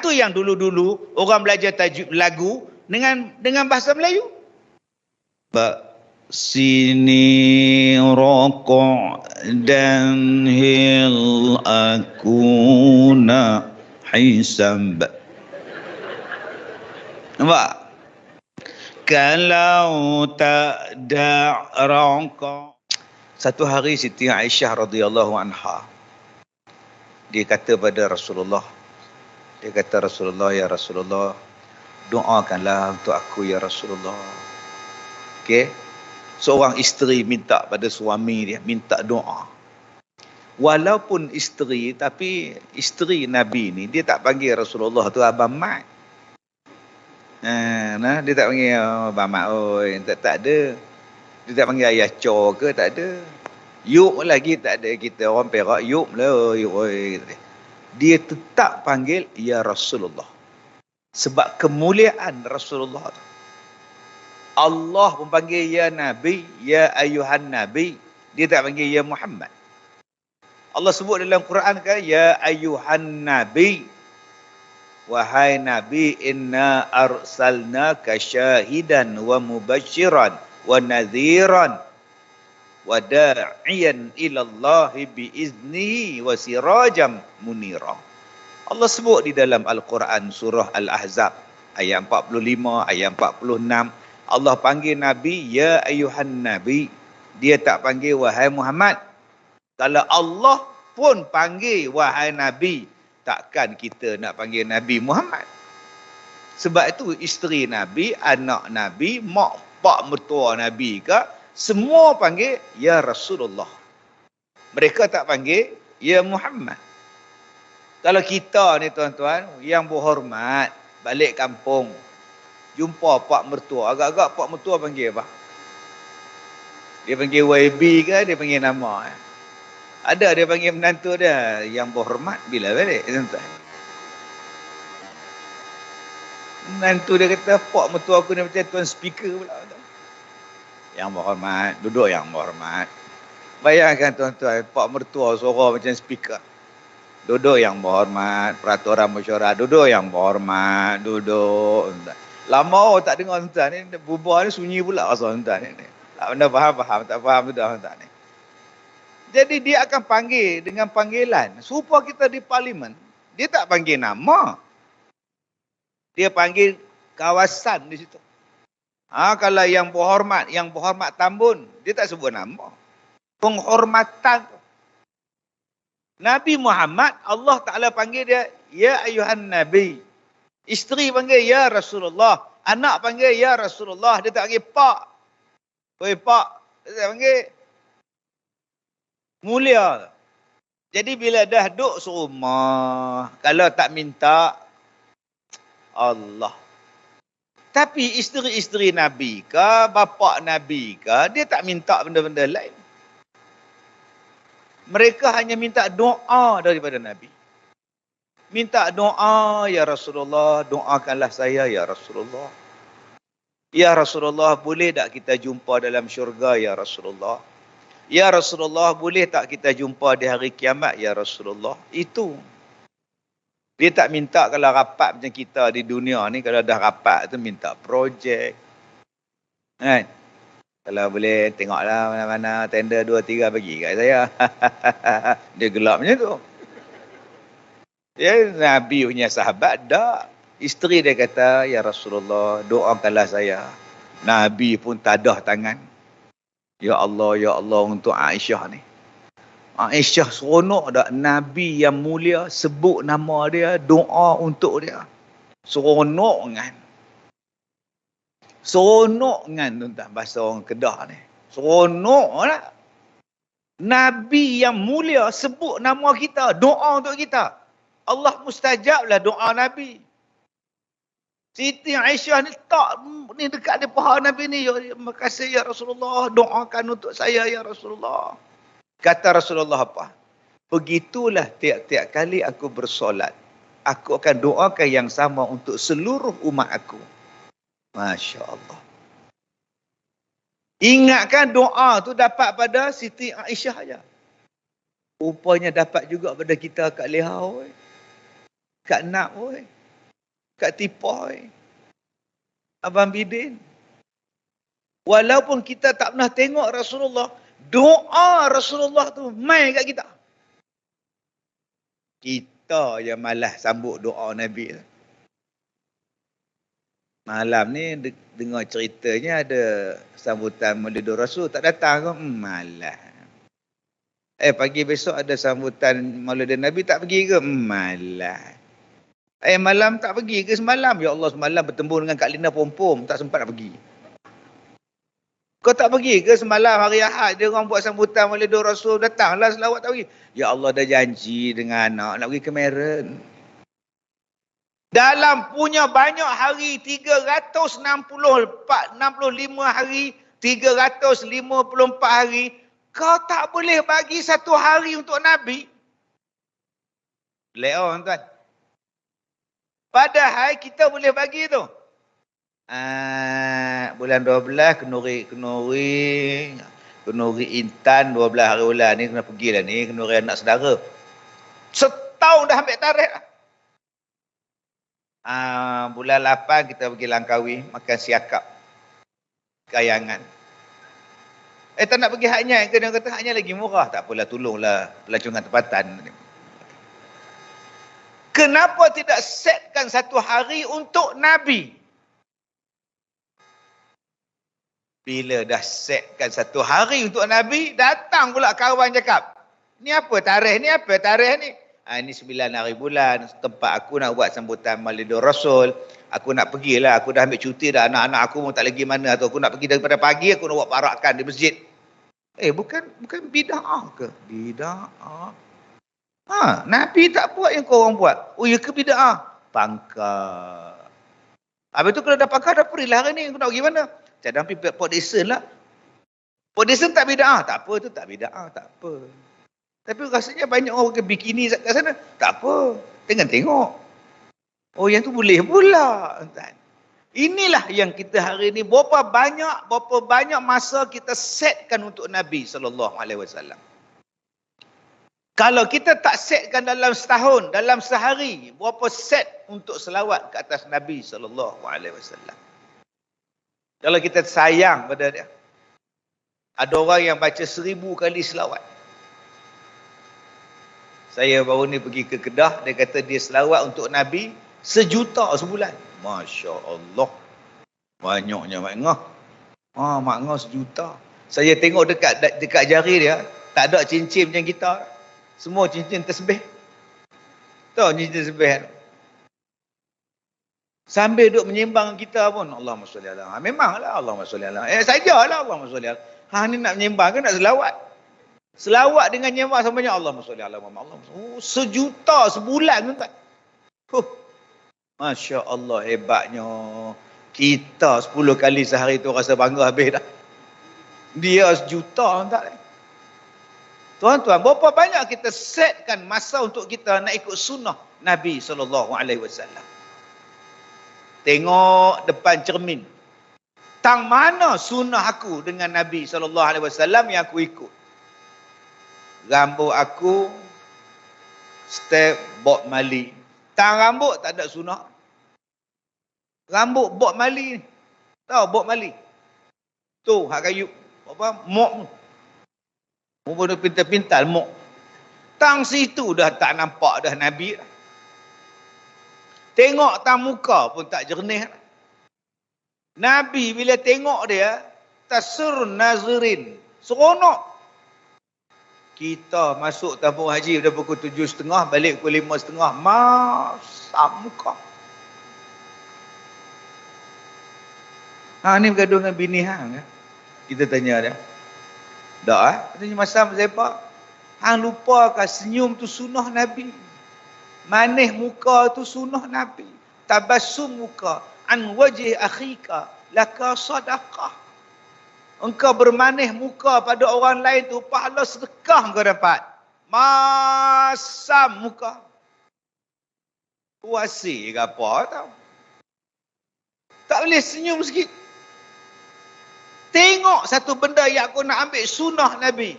tu yang dulu-dulu orang belajar tajuk lagu dengan bahasa Melayu. Sini rokok dan hil aku nak hisab. Nampak? Kalau tak ada rokok. Satu hari Siti Aisyah radhiyallahu anha, dia kata pada Rasulullah, dia kata, Rasulullah, ya Rasulullah, doakanlah untuk aku ya Rasulullah. Okey? Seorang isteri minta pada suami dia, minta doa. Walaupun isteri, tapi isteri Nabi ni, dia tak panggil Rasulullah tu Abang Mat. Dia tak panggil Abang Mat, tak ada. Dia tak panggil ayah Cho ke, tak ada. Yuk lagi tak ada, kita orang Perak, yuk lah, yuk. Dia tetap panggil ya Rasulullah. Sebab kemuliaan Rasulullah tu. Allah pun panggil ya Nabi, ya ayuhan Nabi. Dia tak panggil ya Muhammad. Allah sebut dalam Quran kan, ya ayuhan Nabi. Wahai Nabi, inna arsalnaka syahidan wa mubasyiran wa nadhiran wa da'iyan ilallahi biiznihi wa sirajam munira. Allah sebut di dalam Al-Quran surah Al-Ahzab ayat 45, ayat 46. Allah panggil Nabi, ya ayuhan Nabi. Dia tak panggil wahai Muhammad. Kalau Allah pun panggil wahai Nabi, takkan kita nak panggil Nabi Muhammad? Sebab itu isteri Nabi, anak Nabi, mak pak mertua Nabi ke, semua panggil ya Rasulullah. Mereka tak panggil ya Muhammad. Kalau kita ni tuan-tuan, yang berhormat, balik kampung, jumpa pak mertua, agak-agak pak mertua panggil apa? Dia panggil YB ke, dia panggil nama? Ada dia panggil menantu dia, yang berhormat bila balik, tuan-tuan. Menantu dia kata, pak mertua aku ni macam tuan speaker pula. Yang berhormat, duduk yang berhormat. Bayangkan tuan-tuan, pak mertua suara macam speaker. Duduk yang berhormat, peraturan mesyuarat, duduk yang berhormat, duduk. Lama tak dengar tuan-tuan ni, bubar ni sunyi pula rasa tuan-tuan ni. Tak benda faham, tak faham sudah tuan-tuan ni. Jadi dia akan panggil dengan panggilan. Serupa kita di parlimen, dia tak panggil nama. Dia panggil kawasan di situ. Kalau yang berhormat Tambun, dia tak sebut nama. Penghormatan. Nabi Muhammad, Allah Ta'ala panggil dia, ya ayuhan Nabi. Isteri panggil, ya Rasulullah. Anak panggil, ya Rasulullah. Dia tak panggil pak. Oi pak. Dia tak panggil. Mulia. Jadi bila dah duduk serumah, kalau tak minta, Allah. Tapi isteri-isteri Nabi ke, bapa Nabi ke, dia tak minta benda-benda lain. Mereka hanya minta doa daripada Nabi. Minta doa, ya Rasulullah, doakanlah saya, ya Rasulullah. Ya Rasulullah, boleh tak kita jumpa dalam syurga, ya Rasulullah? Ya Rasulullah, boleh tak kita jumpa di hari kiamat, ya Rasulullah? Itu. Dia tak minta kalau rapat macam kita di dunia ni, kalau dah rapat tu minta projek. Kan? Kalau boleh tengoklah mana-mana tender 2-3 bagi kat saya. Dia gelap macam tu. Ya, Nabi punya sahabat dah. Isteri dia kata, ya Rasulullah, doakanlah saya. Nabi pun tadah tangan. Ya Allah untuk Aisyah ni. Aisyah seronok dah. Nabi yang mulia sebut nama dia, doa untuk dia. Seronok kan. Seronok kan tuan-tuan, bahasa orang Kedah ni. Seronok lah. Nabi yang mulia sebut nama kita, doa untuk kita. Allah mustajablah doa Nabi. Siti Aisyah ni tak, ni dekat di paha Nabi ni. Terima kasih ya Rasulullah, doakan untuk saya ya Rasulullah. Kata Rasulullah apa? Begitulah tiap-tiap kali aku bersolat, aku akan doakan yang sama untuk seluruh umat aku. Masya Allah. Ingatkan doa tu dapat pada Siti Aisyah aja. Rupanya dapat juga pada kita Kak Leha, Kak Nak. kat tipoi. Abang Bidin. Walaupun kita tak pernah tengok Rasulullah, doa Rasulullah tu main kat kita. Kita yang malas sambut doa Nabi. Malam ni dengar ceritanya ada sambutan Maulidur Rasul, tak datang ke? Malas. Pagi besok ada sambutan Maulid Nabi, tak pergi ke? Malas. Malam tak pergi ke semalam? Ya Allah, semalam bertemu dengan Kak Lina Pom-Pom, tak sempat nak pergi. Kau tak pergi ke semalam hari Ahad dia orang buat sambutan Maulidur Rasul, datanglah selawat tak pergi. Ya Allah, dah janji dengan anak nak pergi ke Meren. Dalam punya banyak hari, 365 hari, 354 hari, kau tak boleh bagi satu hari untuk Nabi. Leo tuan. Padahal kita boleh bagi tu. Bulan 12 kenuri Intan 12 hari bulan ni kena pergilah ni, kenuri anak saudara. Setahun dah ambil tarikh lah. Bulan 8 kita pergi Langkawi makan siakap kayangan. Tak nak pergi Haknyai ke? Dia kata Haknyai lagi murah. Tak apalah, tolonglah pelancongan tempatan. Kenapa tidak setkan satu hari untuk Nabi? Bila dah setkan satu hari untuk Nabi, datang pula kawan cakap, ni apa tarikh ni? Apa tarikh ni? Ini 9 hari bulan, tempat aku nak buat sambutan Maulidur Rasul. Aku nak pergilah, aku dah ambil cuti dah, anak-anak aku pun tak lagi mana. Atau aku nak pergi daripada pagi, aku nak buat parakan di masjid. Bukan bid'ah ke? Bid'ah. Nabi tak buat yang kau orang buat. Oh, ya ke bid'ah? Pangkar. Habis tu kalau dah pangkar, dah perilah hari ni, aku nak pergi mana? Cadang pergi Port Dickson lah. Port Dickson tak bid'ah? Tak apa, tu tak bid'ah, tak apa. Tapi rasanya banyak orang pakai bikini kat sana. Tak apa. Tengok. Oh, yang tu boleh pula. Inilah yang kita hari ni, berapa banyak masa kita setkan untuk Nabi SAW. Kalau kita tak setkan dalam setahun, dalam sehari, berapa set untuk selawat ke atas Nabi SAW. Kalau kita sayang pada dia. Ada orang yang baca 1000 kali selawat. Saya baru ni pergi ke Kedah, dia kata dia selawat untuk Nabi 1 juta sebulan. Masya Allah. Banyaknya Mak Ngah. Mak Ngah 1 juta. Saya tengok dekat jari dia, tak ada cincin macam kita. Semua cincin tasbih. Tahu cincin tasbih. Sambil duduk menyembang kita pun, Allahumma sholli ala. Memanglah Allahumma sholli ala. Sajalah Allahumma sholli ala. Ni nak menyembang ke nak selawat? Selawat dengan nyembah samanya Allahumma sholli ala Muhammad. 1 juta sebulan tuan. Masya Allah, hebatnya. Kita 10 kali sehari tu rasa bangga habis dah. Dia 1 juta tuan. Tuan-tuan, berapa banyak kita setkan masa untuk kita nak ikut sunnah Nabi SAW. Tengok depan cermin. Tang mana sunnah aku dengan Nabi SAW yang aku ikut? Rambut aku step Bob Marley. Tang rambut tak ada sunnah. Rambut Bob Marley. Tahu Bob Marley? Tu hak kayu. Apa? Mok tu. Mumpun pintal-pintal mok. Tang situ dah tak nampak dah Nabi. Tengok tang muka pun tak jernih. Nabi bila tengok dia, tasur nazirin. Seronok. Kita masuk tabung haji pada pukul 7.30, balik pukul 5.30. Masam muka. Ni bergaduh dengan bini hang. Kita tanya dia. Tak Tanya masam siapa? Hang lupakah senyum tu sunnah Nabi? Manih muka tu sunnah Nabi. Tabassum muka an wajih akhika laka sadaqah. Engkau bermanih muka pada orang lain tu, pahala sedekah kau dapat. Masam muka. Puasi ke apa tau. Tak boleh senyum sikit. Tengok satu benda yang aku nak ambil sunnah Nabi.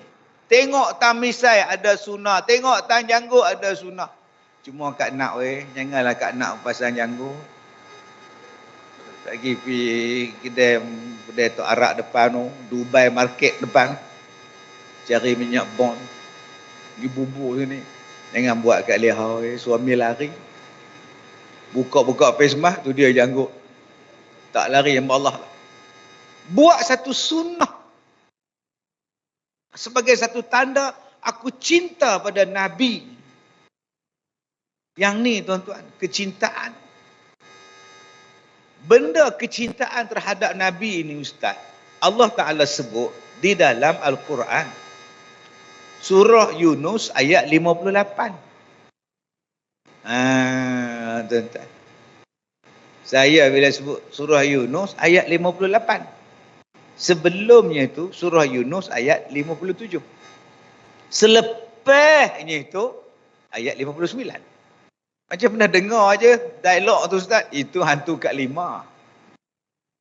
Tengok tang misai ada sunnah. Tengok tang janggut ada sunnah. Cuma Kak Nak janganlah Kak Nak pasang janggut. Lagi pergi kedai tu arak depan tu, Dubai Market depan. Cari minyak bond. Pergi bubur sini. Jangan buat kat leha, suami lari. Buka-buka pesmah tu dia janggut. Tak lari yang Allah. Buat satu sunnah. Sebagai satu tanda aku cinta pada Nabi. Yang ni tuan-tuan, kecintaan. Benda kecintaan terhadap Nabi ini Ustaz, Allah Ta'ala sebut di dalam Al-Quran. Surah Yunus ayat 58. Tuan-tuan. Saya bila sebut surah Yunus ayat 58. Sebelumnya itu surah Yunus ayat 57. Selepasnya itu ayat 59. Macam pernah dengar aje dialog tu Ustaz, itu hantu kat 5.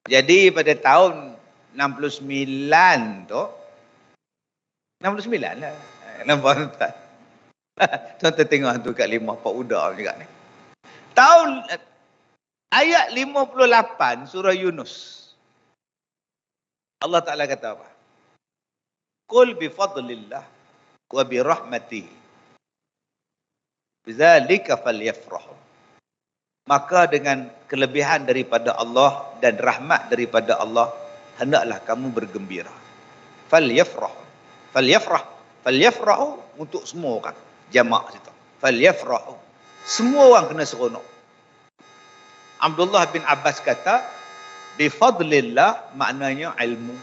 Jadi pada tahun 69 tu 69 lah. Nampak Ustaz? Tuan-tuan tengok hantu kat 5 Pak Uda juga ni. Tahun ayat 58 surah Yunus. Allah Ta'ala kata apa? Qul bi fadlillah wa bi rahmatihi bidzalika falyafrahu. Maka dengan kelebihan daripada Allah dan rahmat daripada Allah, hendaklah kamu bergembira. Falyafrahu. Falyafrahu untuk semua orang. Jamak situ. Falyafrahu. Semua orang kena seronok. Abdullah bin Abbas kata, bifadlillah maknanya ilmu.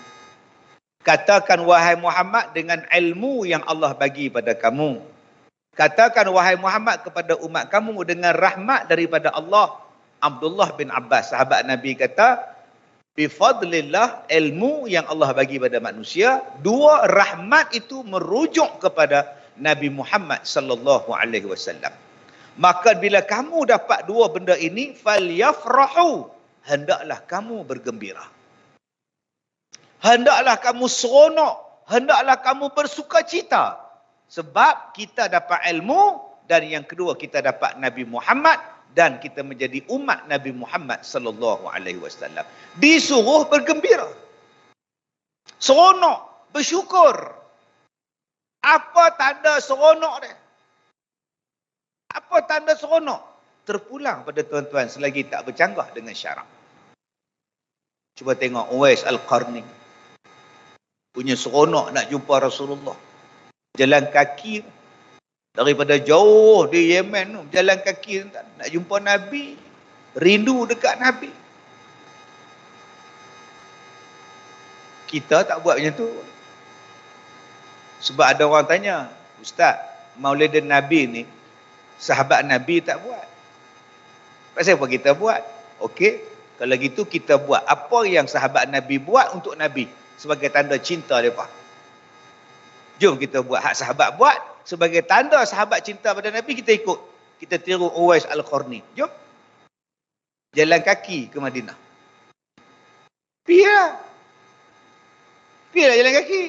Katakan wahai Muhammad dengan ilmu yang Allah bagi pada kamu. Katakan wahai Muhammad kepada umat kamu dengan rahmat daripada Allah. Abdullah bin Abbas, sahabat Nabi kata, bifadlillah, ilmu yang Allah bagi pada manusia. Dua, rahmat itu merujuk kepada Nabi Muhammad sallallahu alaihi wasallam. Maka bila kamu dapat dua benda ini, falyafrahu, hendaklah kamu bergembira. Hendaklah kamu seronok, hendaklah kamu bersukacita. Sebab kita dapat ilmu, dan yang kedua kita dapat Nabi Muhammad, dan kita menjadi umat Nabi Muhammad sallallahu alaihi wasallam. Disuruh bergembira. Seronok, bersyukur. Apa tanda seronok dia? Apa tanda seronok? Terpulang pada tuan-tuan selagi tak bercanggah dengan syarak. Cuba tengok Uwais Al-Qarni. Punya seronok nak jumpa Rasulullah. Jalan kaki daripada jauh di Yemen tu, jalan kaki nak jumpa Nabi. Rindu dekat Nabi. Kita tak buat macam tu. Sebab ada orang tanya, Ustaz, Maulidin Nabi ni sahabat Nabi tak buat. Pasal apa kita buat? Okey, kalau gitu kita buat apa yang sahabat Nabi buat untuk Nabi sebagai tanda cinta mereka. Jom kita buat hak sahabat buat sebagai tanda sahabat cinta pada Nabi, kita ikut. Kita tiru Uwais Al-Qarni. Jom. Jalan kaki ke Madinah. Pergilah. Pergilah jalan kaki.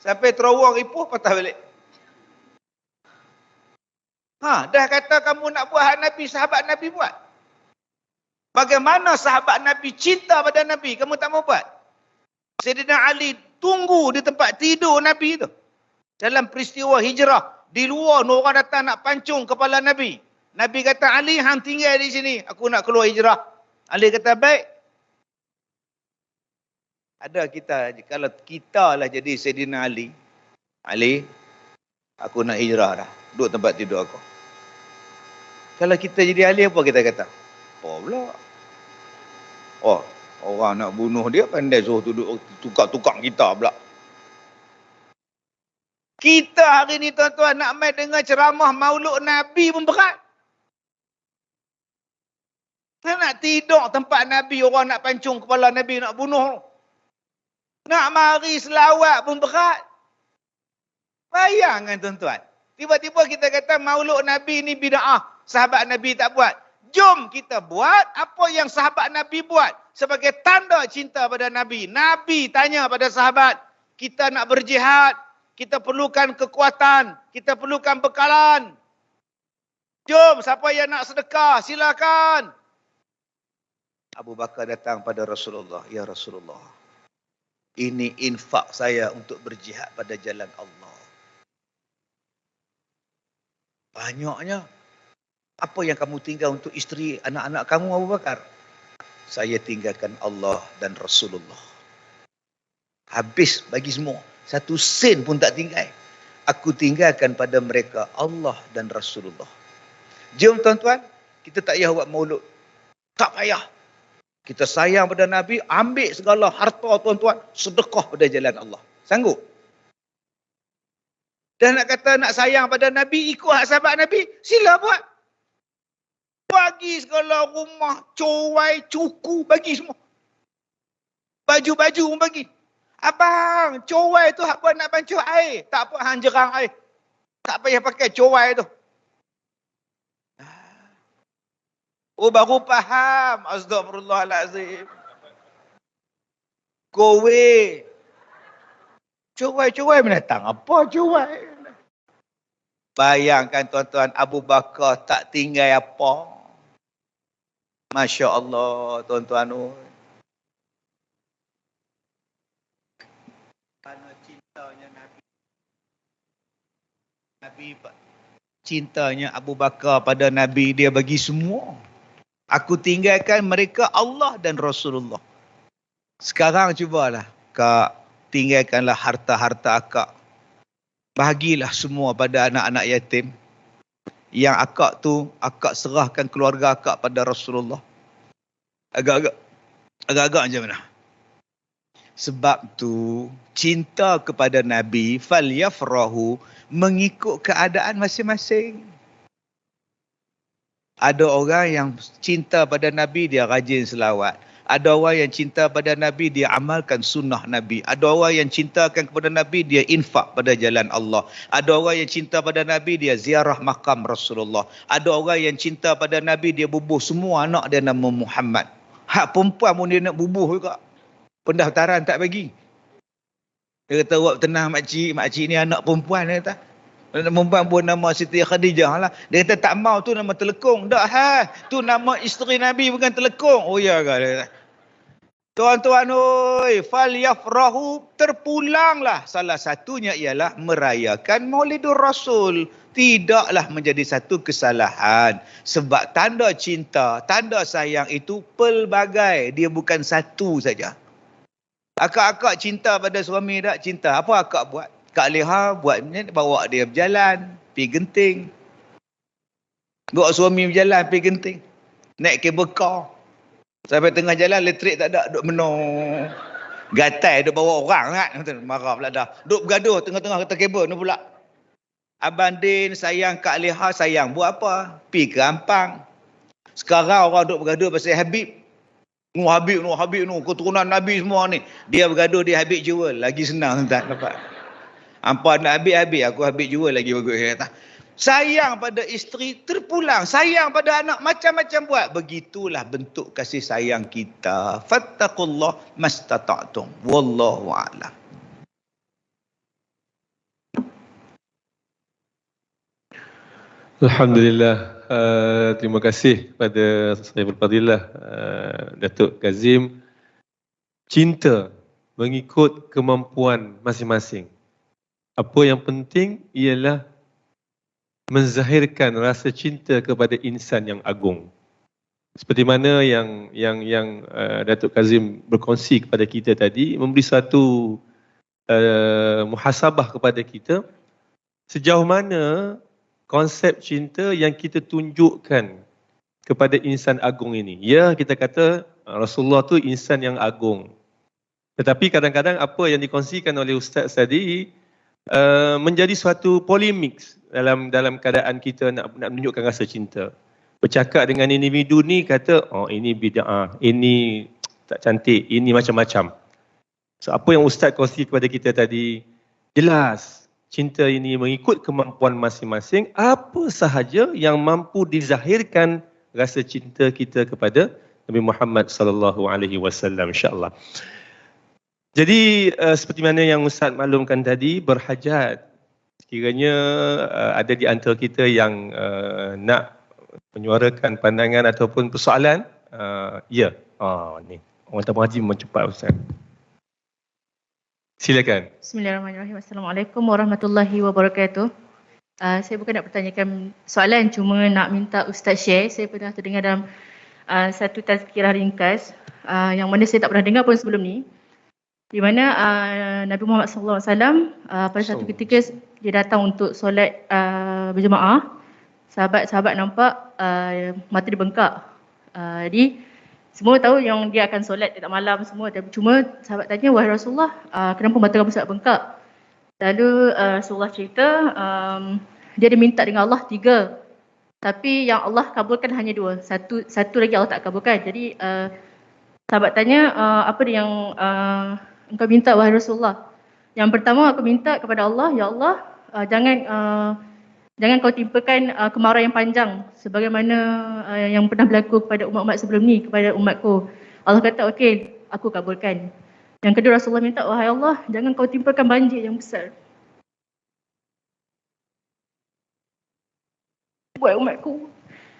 Sampai terowong Ipoh, patah balik. Dah kata kamu nak buat hak Nabi, sahabat Nabi buat. Bagaimana sahabat Nabi cinta pada Nabi, kamu tak mau buat? Sayyidina Ali tunggu di tempat tidur Nabi tu. Dalam peristiwa hijrah. Di luar orang datang nak pancung kepala Nabi. Nabi kata, Ali hang tinggal di sini. Aku nak keluar hijrah. Ali kata, baik. Ada kita, kalau kita lah jadi Sayyidina Ali. Ali, aku nak hijrah dah. Duduk tempat tidur aku. Kalau kita jadi Ali, apa kita kata? Oh pula. Oh, orang nak bunuh dia pandai suruh duduk tukar-tukar kita pula. Kita hari ni tuan-tuan nak main dengar ceramah Maulud Nabi pun berat. Nak tidur tempat Nabi, orang nak pancung kepala Nabi, nak bunuh. Nak mari selawat pun berat. Bayangkan tuan-tuan. Tiba-tiba kita kata Maulud Nabi ni bid'ah. Sahabat Nabi tak buat. Jom kita buat apa yang sahabat Nabi buat. Sebagai tanda cinta pada Nabi. Nabi tanya pada sahabat, kita nak berjihad. Kita perlukan kekuatan. Kita perlukan bekalan. Jom, siapa yang nak sedekah, silakan. Abu Bakar datang pada Rasulullah, ya Rasulullah, ini infak saya untuk berjihad pada jalan Allah. Banyaknya. Apa yang kamu tinggal untuk isteri, anak-anak kamu, Abu Bakar? Saya tinggalkan Allah dan Rasulullah. Habis bagi semua. Satu sen pun tak tinggal. Aku tinggalkan pada mereka Allah dan Rasulullah. Jom tuan-tuan, kita tak payah buat maulud. Tak payah. Kita sayang pada Nabi, ambil segala harta tuan-tuan, sedekah pada jalan Allah. Sanggup? Dan nak kata nak sayang pada Nabi, ikut hak sahabat Nabi, sila buat. Bagi segala rumah, cowai, cuku, bagi semua. Baju-baju pun bagi. Abang, cowai tu hak buat nak bancuh air. Tak apa hang jerang air. Tak payah pakai cowai tu. Oh, baru faham. Astagfirullahalazim. Kowe. Cowai menatang. Apa cowai? Bayangkan tuan-tuan, Abu Bakar tak tinggal apa. Masya Allah, tuan-tuan. Kerana cintanya Nabi, cintanya Abu Bakar pada Nabi, dia bagi semua. Aku tinggalkan mereka Allah dan Rasulullah. Sekarang cubalah, Kak, tinggalkanlah harta-harta akak. Bahagilah semua pada anak-anak yatim. Yang akak tu, akak serahkan keluarga akak pada Rasulullah. Agak-agak macam mana? Sebab tu, cinta kepada Nabi, falyafrahu, mengikut keadaan masing-masing. Ada orang yang cinta pada Nabi, dia rajin selawat. Ada orang yang cinta pada Nabi, dia amalkan sunnah Nabi. Ada orang yang cintakan kepada Nabi, dia infak pada jalan Allah. Ada orang yang cinta pada Nabi, dia ziarah makam Rasulullah. Ada orang yang cinta pada Nabi, dia bubuh semua anak dia nama Muhammad. Hak perempuan pun dia nak bubuh juga. Pendaftaran tak bagi. Dia kata, awak tenang makcik ni anak perempuan. Dia kata, anak perempuan pun nama Siti Khadijah lah. Dia kata, tak mau tu nama telekung. Tak, tu nama isteri Nabi bukan telekung. Oh ya ke? Dia kata, tuan-tuan, oi, fal yafrahu, terpulanglah. Salah satunya ialah merayakan Maulidur Rasul. Tidaklah menjadi satu kesalahan. Sebab tanda cinta, tanda sayang itu pelbagai. Dia bukan satu saja. Akak-akak cinta pada suami tak? Cinta. Apa akak buat? Kak Leha buat ni, bawa dia berjalan, pergi genting. Bawa suami berjalan, pergi genting. Naik kabel car. Sampai tengah jalan, elektrik tak ada, duduk menung. Gatai, duduk bawa orang kan. Marah pula dah. Duduk bergaduh, tengah-tengah kata kabel ni pula. Abang Din sayang Kak Leha, sayang. Buat apa? Pergi ke Ampang. Sekarang orang duduk bergaduh pasal Habib. Habib, keturunan Nabi semua ni. Dia bergaduh, dia Habib jual. Lagi senang tak dapat. Hampa nak Habib, aku Habib jual lagi bagus. Kata. Sayang pada isteri, terpulang. Sayang pada anak, macam-macam buat. Begitulah bentuk kasih sayang kita. Fattaqullah mastata'tum. Wallahu a'lam. Alhamdulillah. Terima kasih kepada Sahibul Fadilah Datuk Kazim. Cinta mengikut kemampuan masing-masing. Apa yang penting ialah menzahirkan rasa cinta kepada insan yang agung. Seperti mana yang Datuk Kazim berkongsi kepada kita tadi, memberi satu muhasabah kepada kita sejauh mana konsep cinta yang kita tunjukkan kepada insan agung ini. Ya, kita kata Rasulullah tu insan yang agung. Tetapi kadang-kadang apa yang dikongsikan oleh Ustaz tadi menjadi suatu polemik dalam keadaan kita nak menunjukkan rasa cinta. Bercakap dengan individu ni kata, oh ini bid'ah, ini tak cantik, ini macam-macam. So apa yang Ustaz kongsi kepada kita tadi, jelas cinta ini mengikut kemampuan masing-masing. Apa sahaja yang mampu dizahirkan rasa cinta kita kepada Nabi Muhammad sallallahu alaihi wasallam, insya-Allah. Jadi seperti mana yang Ustaz maklumkan tadi, berhajat sekiranya ada di antara kita yang nak menyuarakan pandangan ataupun persoalan, ya, Ni. Orang tak mengaji memang cepat Ustaz. Silakan. Bismillahirrahmanirrahim. Assalamualaikum warahmatullahi wabarakatuh. Saya bukan nak bertanyakan soalan, cuma nak minta Ustaz share. Saya pernah terdengar dalam satu tazkirah ringkas yang mana saya tak pernah dengar pun sebelum ni. Di mana Nabi Muhammad SAW pada satu ketika dia datang untuk solat berjemaah. Sahabat-sahabat nampak mata dia bengkak. Jadi semua tahu yang dia akan solat tiap malam semua. Cuma sahabat tanya, wahai Rasulullah, kenapa mata kamu sangat bengkak? Lalu Rasulullah cerita, dia ada minta dengan Allah 3. Tapi yang Allah kabulkan hanya 2. Satu lagi Allah tak kabulkan. Jadi sahabat tanya, apa dia yang engkau minta wahai Rasulullah? Yang pertama aku minta kepada Allah, ya Allah, jangan kau timpakan kemarau yang panjang sebagaimana yang pernah berlaku kepada umat-umat sebelum ni kepada umatku. Allah kata, okey, aku kabulkan. Yang kedua Rasulullah minta, wahai Allah, jangan kau timpakan banjir yang besar buat umatku.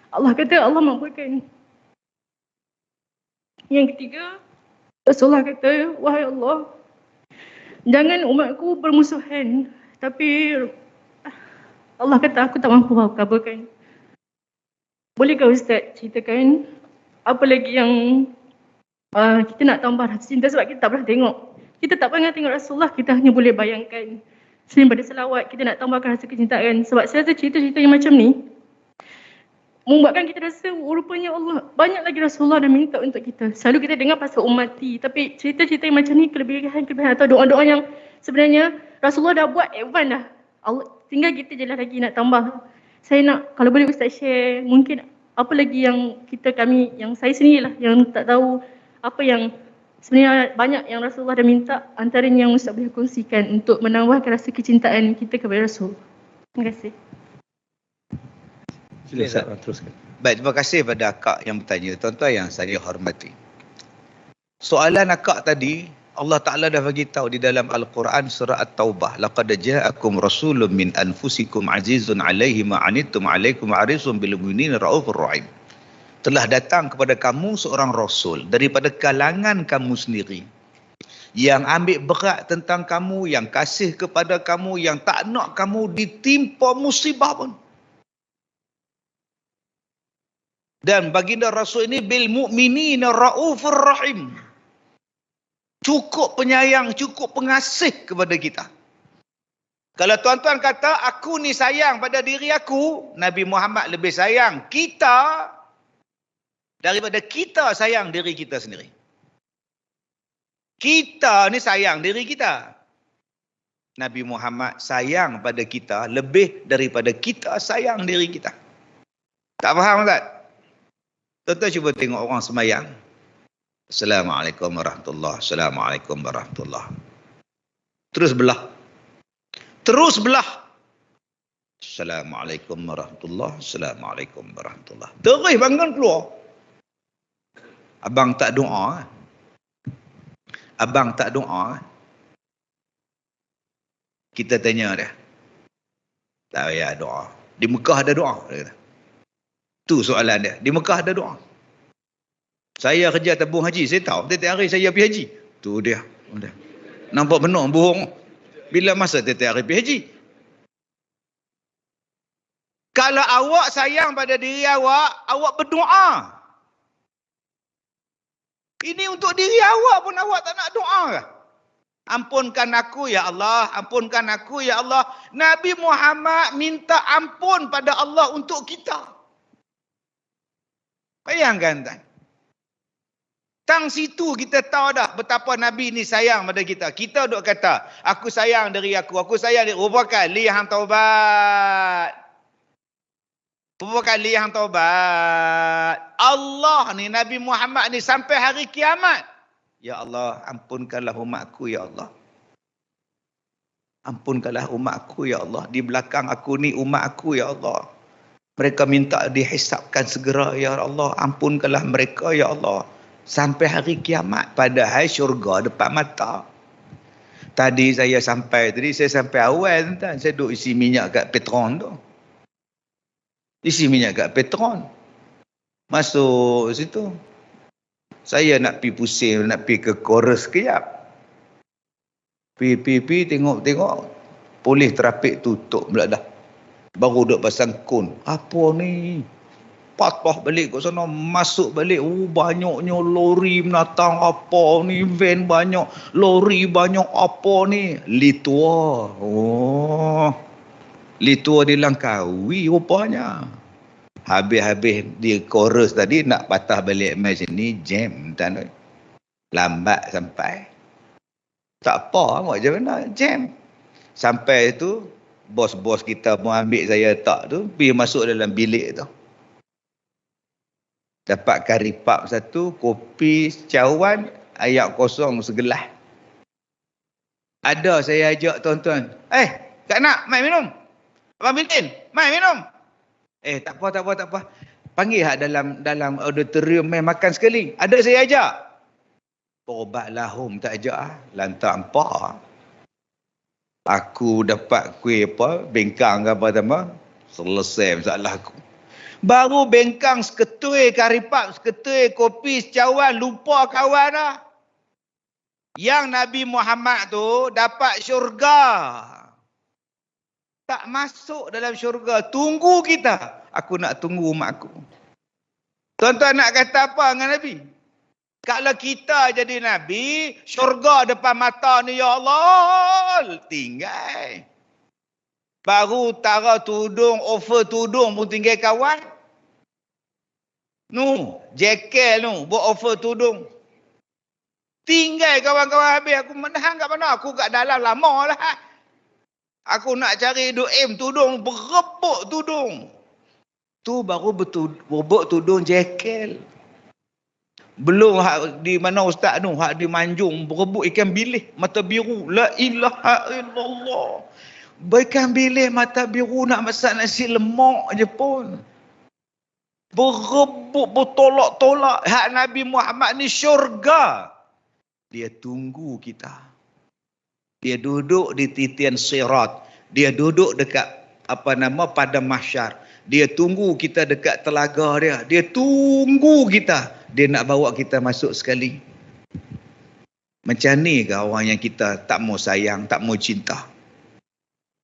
Allah kata, Allah makbulkan. Yang ketiga, Rasulullah kata, wahai Allah, jangan umatku bermusuhan. Tapi Allah kata, aku tak mampu kabulkan. Bolehkah Ustaz ceritakan apa lagi yang kita nak tambah rasa cinta, sebab kita tak pernah tengok. Kita tak pernah tengok Rasulullah, kita hanya boleh bayangkan. Selain pada selawat, kita nak tambahkan rasa kecintaan. Sebab saya rasa cerita-cerita yang macam ni membuatkan kita rasa rupanya Allah banyak lagi Rasulullah dah minta untuk kita. Selalu kita dengar pasal ummati, tapi cerita-cerita yang macam ni, kelebihan-kelebihan atau doa-doa yang sebenarnya Rasulullah dah buat advance dah. Allah, tinggal kita je lah lagi nak tambah. Saya nak, kalau boleh Ustaz share, mungkin apa lagi yang kami, yang saya sendirilah yang tak tahu apa yang sebenarnya banyak yang Rasulullah dah minta, antaranya yang Ustaz boleh kongsikan untuk menambahkan rasa kecintaan kita kepada Rasul. Terima kasih. Silakan teruskan. Baik, terima kasih pada akak yang bertanya. Tuan-tuan yang saya hormati. Soalan akak tadi, Allah Ta'ala dah bagi tahu di dalam Al-Quran surah At-Taubah. Laqad ja'akum rasulun min anfusikum azizun alaihi ma'anittum alaikum harisun bil mu'minina raufur rahim. Telah datang kepada kamu seorang rasul daripada kalangan kamu sendiri, yang ambil berat tentang kamu, yang kasih kepada kamu, yang tak nak kamu ditimpa musibah pun. Dan baginda Rasul ini bil mu'minina raufur rahim. Cukup penyayang, cukup pengasih kepada kita. Kalau tuan-tuan kata, aku ni sayang pada diri aku, Nabi Muhammad lebih sayang kita daripada kita sayang diri kita sendiri. Kita ni sayang diri kita. Nabi Muhammad sayang pada kita lebih daripada kita sayang diri kita. Tak faham tak? Tuan-tuan cuba tengok orang semayang. Assalamualaikum warahmatullahi. Assalamualaikum warahmatullahi. Terus belah. Terus belah. Assalamualaikum warahmatullahi. Assalamualaikum warahmatullahi. Terus bangun keluar. Abang tak doa. Abang tak doa. Kita tanya dia. Tak payah doa. Di Mekah ada doa. Dia kata. Tu soalan dia. Di Mekah ada doa. Saya kerja tabung haji, saya tahu tiap hari saya pergi haji. Tu dia. Nampak benar bohong. Bila masa tiap hari pergi haji? Kalau awak sayang pada diri awak, awak berdoa. Ini untuk diri awak pun awak tak nak doa ke? Ampunkan aku ya Allah, ampunkan aku ya Allah. Nabi Muhammad minta ampun pada Allah untuk kita. Bayangkan tak? Tang situ kita tahu dah betapa Nabi ni sayang pada kita. Kita duk kata, aku sayang diri aku sayang diri. Berapa kali hang taubat? Berapa kali hang taubat? Allah ni, Nabi Muhammad ni sampai hari kiamat. Ya Allah, ampunkanlah umatku ya Allah. Ampunkanlah umatku ya Allah. Di belakang aku ni umat aku ya Allah. Mereka minta dihisapkan segera ya Allah. Ampunkanlah mereka ya Allah. Sampai hari kiamat, padahal syurga depan mata. Tadi saya sampai awal tuan. Saya duduk isi minyak kat Petron tu. Isi minyak kat Petron. Masuk situ. Saya nak pi pusing, nak pi ke chorus kejap. Pi tengok. Polis trafik tutup pula dah. Baru duk pasang kon. Apa ni? Patah balik kat sana, masuk balik. Banyaknya lori menatang apa ni, van banyak, lori banyak apa ni. Litua. Litua di Langkawi rupanya. Habis-habis di chorus tadi nak patah balik mai sini, jam tuan. Lambat sampai. Tak apa, macam mana jam. Sampai tu bos-bos kita pun ambil saya tak tu, pergi masuk dalam bilik tu. Dapat kari pap satu, kopi cawan, ayak kosong segelas. Ada saya ajak tuan-tuan. Kak nak, mai minum. Abang Bintin, mai minum. Tak apa. Panggil hak dalam auditorium mai makan sekali. Ada saya ajak. Berobat lahum tak ajak. Lantak empat. Aku dapat kuih apa, bengkang ke apa nama. Selesai masalah aku. Baru bengkang seketui karipap, seketui kopi secawan, lupa kawan dah. Yang Nabi Muhammad tu dapat syurga. Tak masuk dalam syurga. Tunggu kita. Aku nak tunggu umat aku. Tuan-tuan nak kata apa dengan Nabi? Kalau kita jadi Nabi, syurga depan mata ni, ya Allah, tinggal. Baru tara tudung, offer tudung pun tinggal kawan. Jekel buat offer tudung. Tinggal kawan-kawan habis. Aku menahan kat mana? Aku kat dalam lama lah. Aku nak cari duim tudung, berebut tudung. Tu baru berebut tudung jekel. Belum hak di mana ustaz tu, hak di Manjung berebut ikan bilis mata biru. La ilaha illallah. Ikan bilis mata biru nak masak nasi lemak je pun. Berebut, bertolak-tolak. Hak Nabi Muhammad ni syurga. Dia tunggu kita. Dia duduk di titian sirat. Dia duduk dekat padang mahsyar. Dia tunggu kita dekat telaga dia. Dia tunggu kita. Dia nak bawa kita masuk sekali. Macam ni ke orang yang kita tak mau sayang, tak mau cinta?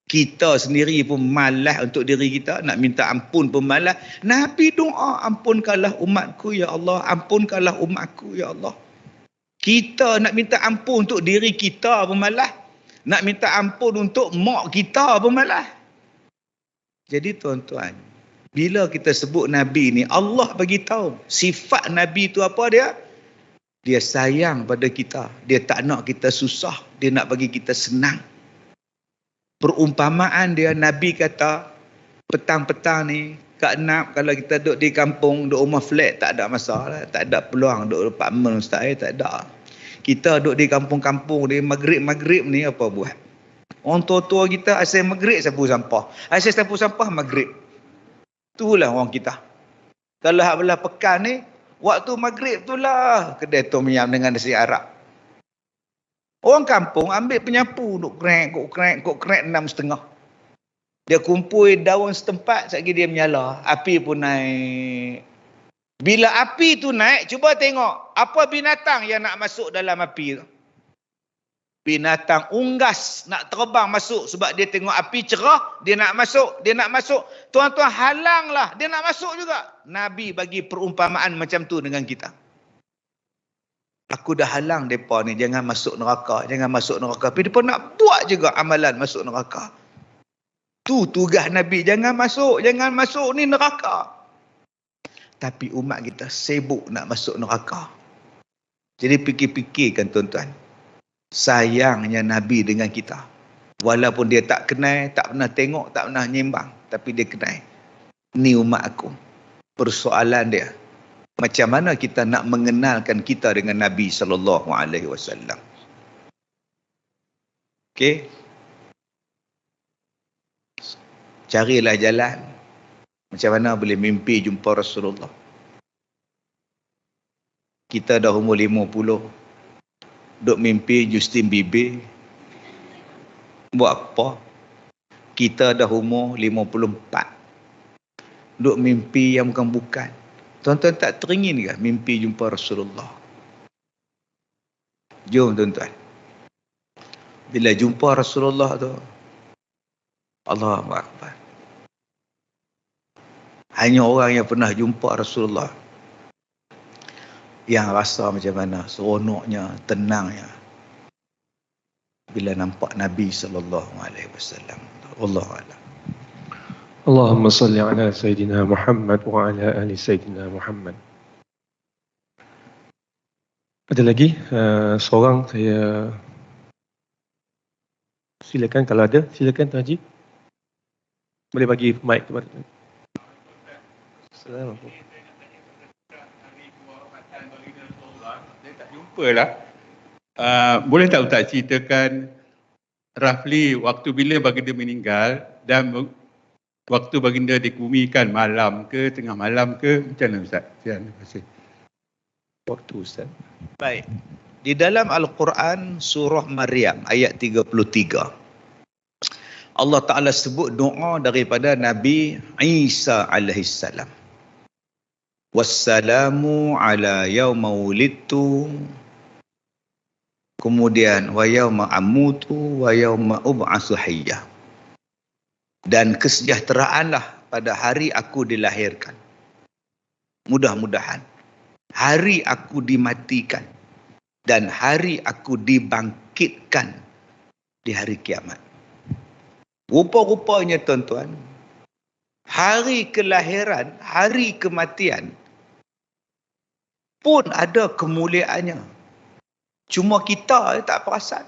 Kita sendiri pun malas untuk diri kita. Nak minta ampun pun malas. Nabi doa, ampunkanlah umatku ya Allah. Ampunkanlah umatku ya Allah. Kita nak minta ampun untuk diri kita pun malas. Nak minta ampun untuk mak kita pun malas. Jadi tuan-tuan, bila kita sebut Nabi ni, Allah bagi tahu sifat Nabi tu apa dia? Dia sayang pada kita. Dia tak nak kita susah. Dia nak bagi kita senang. Perumpamaan dia, Nabi kata, petang-petang ni, Kak Nap, kalau kita duduk di kampung, duduk rumah flat, tak ada masalah. Tak ada peluang duduk apartmen ustaz, tak ada. Kita duduk di kampung-kampung, di maghrib-maghrib ni apa buat? Orang tua-tua kita asal maghrib sapu sampah. Asal sapu sampah maghrib. Itulah orang kita. Kalau hak belah pekan ni, waktu maghrib itulah kedai tom yam dengan nasi Arab. Orang kampung ambil penyapu, duk krek 6.30. Dia kumpul daun setempat, sekali dia menyala. Api pun naik. Bila api tu naik, cuba tengok apa binatang yang nak masuk dalam api tu. Binatang unggas nak terbang masuk sebab dia tengok api cerah, dia nak masuk. Tuan-tuan halanglah, dia nak masuk juga. Nabi bagi perumpamaan macam tu dengan kita. Aku dah halang mereka ni, jangan masuk neraka. Tapi mereka nak buat juga amalan masuk neraka. Tu tugas Nabi, jangan masuk ni neraka. Tapi umat kita sibuk nak masuk neraka. Jadi fikir-fikirkan tuan-tuan. Sayangnya Nabi dengan kita. Walaupun dia tak kenal, tak pernah tengok, tak pernah nyembang. Tapi dia kenal. Ni umat aku. Persoalan dia, macam mana kita nak mengenalkan kita dengan Nabi SAW. Okey. Carilah jalan. Macam mana boleh mimpi jumpa Rasulullah. Kita dah umur 50. Duk mimpi Justin Bieber. Buat apa? Kita dah umur 54. Duk mimpi yang bukan-bukan. Tuan-tuan tak teringin ke mimpi jumpa Rasulullah? Jom tuan-tuan. Bila jumpa Rasulullah tu, Allahu Akbar. Hanya orang yang pernah jumpa Rasulullah yang rasa macam mana seronoknya, tenangnya bila nampak Nabi sallallahu alaihi wasallam. Wallahu a'lam. Allahumma salli ala Sayyidina Muhammad wa ala ali Sayyidina Muhammad. Ada lagi seorang saya silakan, kalau ada silakan Tuan Haji. Boleh bagi mic kepada Tuan. Assalamualaikum. Saya tak jumpa lah. Boleh tak Ustaz ceritakan roughly waktu bila baginda meninggal dan waktu baginda dikumikan, malam ke, tengah malam ke, macam mana Ustaz? Terima kasih. Waktu Ustaz. Baik. Di dalam Al-Quran surah Maryam ayat 33. Allah Ta'ala sebut doa daripada Nabi Isa alaihissalam. Wassalamu ala yawma wulidtu. Kemudian wa yawma amutu wa yawma ub'atsu hayya. Dan kesejahteraanlah pada hari aku dilahirkan. Mudah-mudahan hari aku dimatikan dan hari aku dibangkitkan di hari kiamat. Rupa-rupanya tuan-tuan, hari kelahiran, hari kematian pun ada kemuliaannya. Cuma kita tak perasan.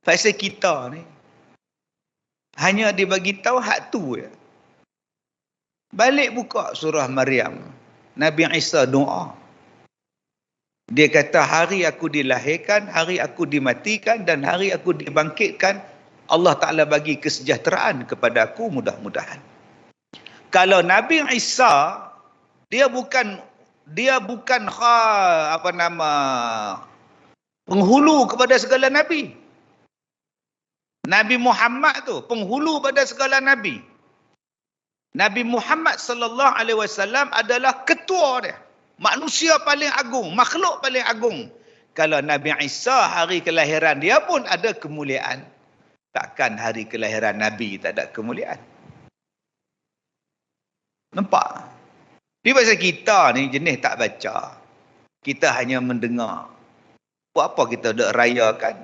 Pasal kita ni hanya dibagi tahu hak tu je. Balik buka surah Maryam. Nabi Isa doa. Dia kata hari aku dilahirkan, hari aku dimatikan dan hari aku dibangkitkan. Allah Ta'ala bagi kesejahteraan kepada aku mudah-mudahan. Kalau Nabi Isa, dia bukan penghulu kepada segala Nabi. Nabi Muhammad tu penghulu pada segala Nabi. Nabi Muhammad sallallahu alaihi wasallam adalah ketua dia. Manusia paling agung, makhluk paling agung. Kalau Nabi Isa hari kelahiran dia pun ada kemuliaan. Takkan hari kelahiran Nabi tak ada kemuliaan? Nampak? Di pasal kita ni jenis tak baca. Kita hanya mendengar. Buat apa kita nak rayakan?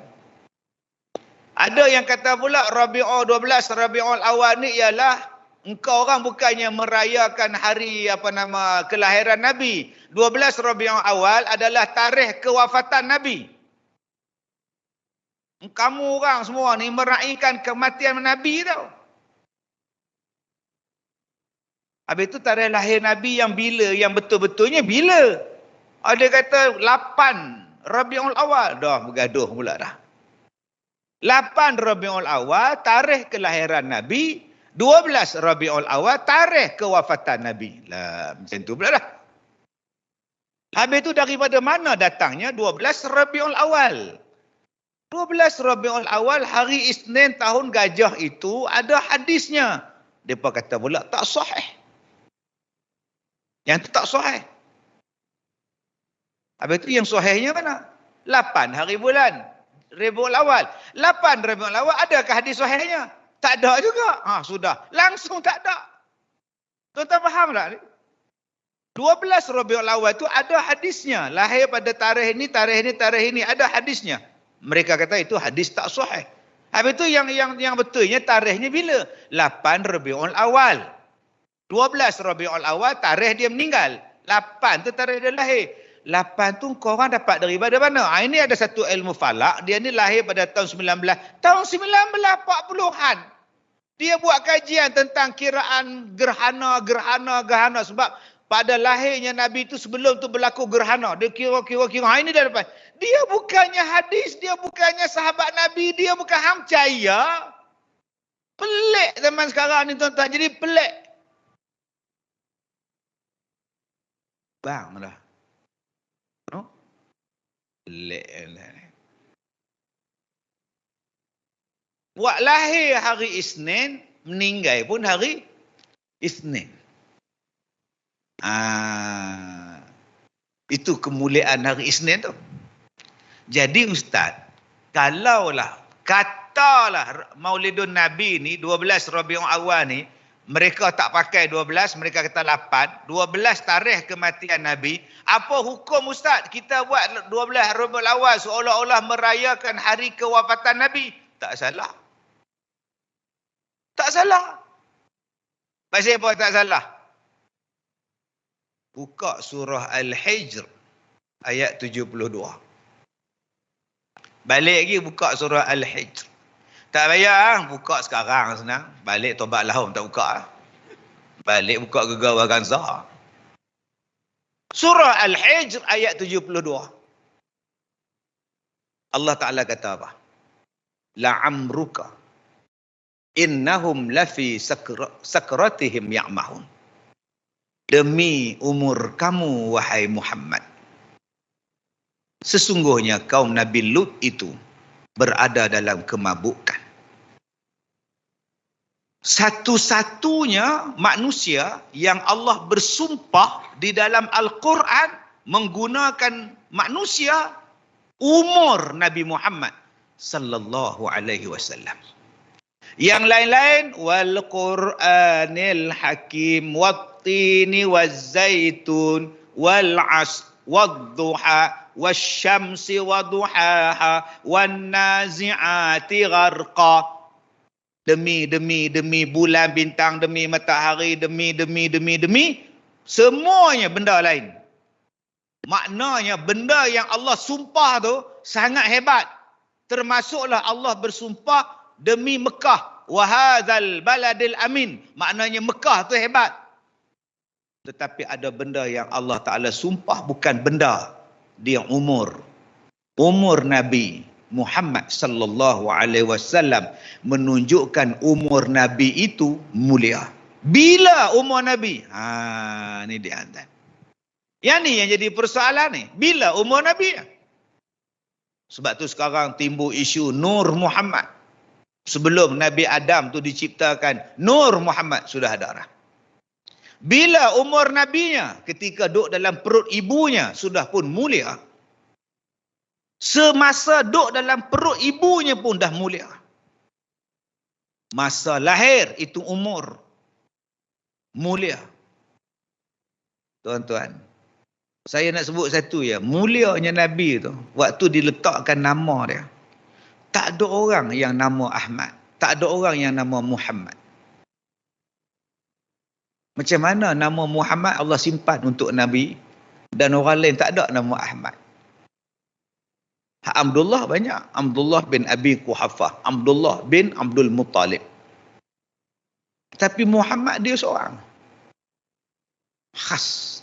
Ada yang kata pula Rabiul 12, Rabiul Awal ni ialah engkau orang bukannya merayakan hari kelahiran Nabi. 12 Rabiul Awal adalah tarikh kewafatan Nabi. Kamu orang semua ni meraihkan kematian Nabi tau. Habis itu tarikh lahir Nabi yang bila, yang betul-betulnya bila? Ada kata 8 Rabiul Awal. Dah bergaduh pula dah. 8 Rabiul Awal tarikh kelahiran Nabi, 12 Rabiul Awal tarikh kewafatan Nabi. Lah macam tu pula dah. Habis itu daripada mana datangnya 12 Rabiul Awal? 12 Rabiul Awal hari Isnin tahun gajah itu ada hadisnya. Depa kata pula tak sahih. Yang tu tak sahih. Habis itu yang sahihnya mana? 8 hari bulan Rabiul Awal. 8 Rabiul Awal adakah hadis sahihnya? Tak ada juga. Sudah. Langsung tak ada. Tuan-tuan faham tak ni? 12 Rabiul Awal itu ada hadisnya. Lahir pada tarikh ini, tarikh ini, tarikh ini. Ada hadisnya. Mereka kata itu hadis tak sahih. Habis itu yang betulnya tarikhnya bila? 8 Rabiul Awal. 12 Rabiul Awal tarikh dia meninggal. 8 tu tarikh dia lahir. 8 tu korang dapat daripada mana? Ini ada satu ilmu falak. Dia ni lahir pada tahun 19. Tahun 1940-an. Dia buat kajian tentang kiraan gerhana. Sebab pada lahirnya Nabi itu sebelum tu berlaku gerhana. Dia kira. Ini dah dapat. Dia bukannya hadis. Dia bukannya sahabat Nabi. Dia bukan hang percaya. Pelik zaman sekarang ni tuan-tuan. Jadi pelik. Bang lah. Pelik lah. Buat lahir hari Isnin. Meninggal pun hari Isnin. Itu kemuliaan hari Isnin tu. Jadi Ustaz, kalaulah katalah Maulidun Nabi ni 12 Rabiul Awal ni, mereka tak pakai 12, mereka kata 8, 12 tarikh kematian Nabi, apa hukum Ustaz kita buat 12 Rabiul Awal seolah-olah merayakan hari kewafatan Nabi? Tak salah. Tak salah. Pasal apa tak salah? Buka surah Al-Hijr ayat 72. Balik lagi buka surah Al-Hijr. Tak payah buka sekarang senang. Balik tobat lahum tak buka. Balik buka Gegawa Ganza. Surah Al-Hijr ayat 72. Allah Ta'ala kata apa? La'amruka innahum lafi sakratihim ya'mahun. Demi umur kamu wahai Muhammad, sesungguhnya kaum Nabi Lut itu berada dalam kemabukan. Satu-satunya manusia yang Allah bersumpah di dalam Al-Quran menggunakan manusia umur Nabi Muhammad sallallahu alaihi wasallam. Yang lain-lain wal Qur'anil Hakim wattini wazzaitun wal 'asr wadduha wasyamsi waduhaha wan nazi'ati gharqa. Demi bulan, bintang, demi matahari, demi semuanya benda lain. Maknanya benda yang Allah sumpah tu sangat hebat. Termasuklah Allah bersumpah demi Mekah, wa hadzal baladil amin. Maknanya Mekah tu hebat. Tetapi ada benda yang Allah Ta'ala sumpah bukan benda, dia umur. Umur Nabi Muhammad sallallahu alaihi wasallam menunjukkan umur Nabi itu mulia. Bila umur Nabi? Ni dia antan. Yang ni yang jadi persoalan ni. Bila umur Nabi? Sebab tu sekarang timbul isu Nur Muhammad. Sebelum Nabi Adam tu diciptakan, Nur Muhammad sudah ada dah. Bila umur Nabinya? Ketika duduk dalam perut ibunya sudah pun mulia. Semasa duduk dalam perut ibunya pun dah mulia. Masa lahir itu umur mulia. Tuan-tuan, saya nak sebut satu ya, mulianya Nabi tu waktu diletakkan nama dia. Tak ada orang yang nama Ahmad, tak ada orang yang nama Muhammad. Macam mana nama Muhammad Allah simpan untuk Nabi dan orang lain tak ada nama Ahmad? Abdullah banyak. Abdullah bin Abi Quhafah, Abdullah bin Abdul Muttalib. Tapi Muhammad dia seorang. Khas.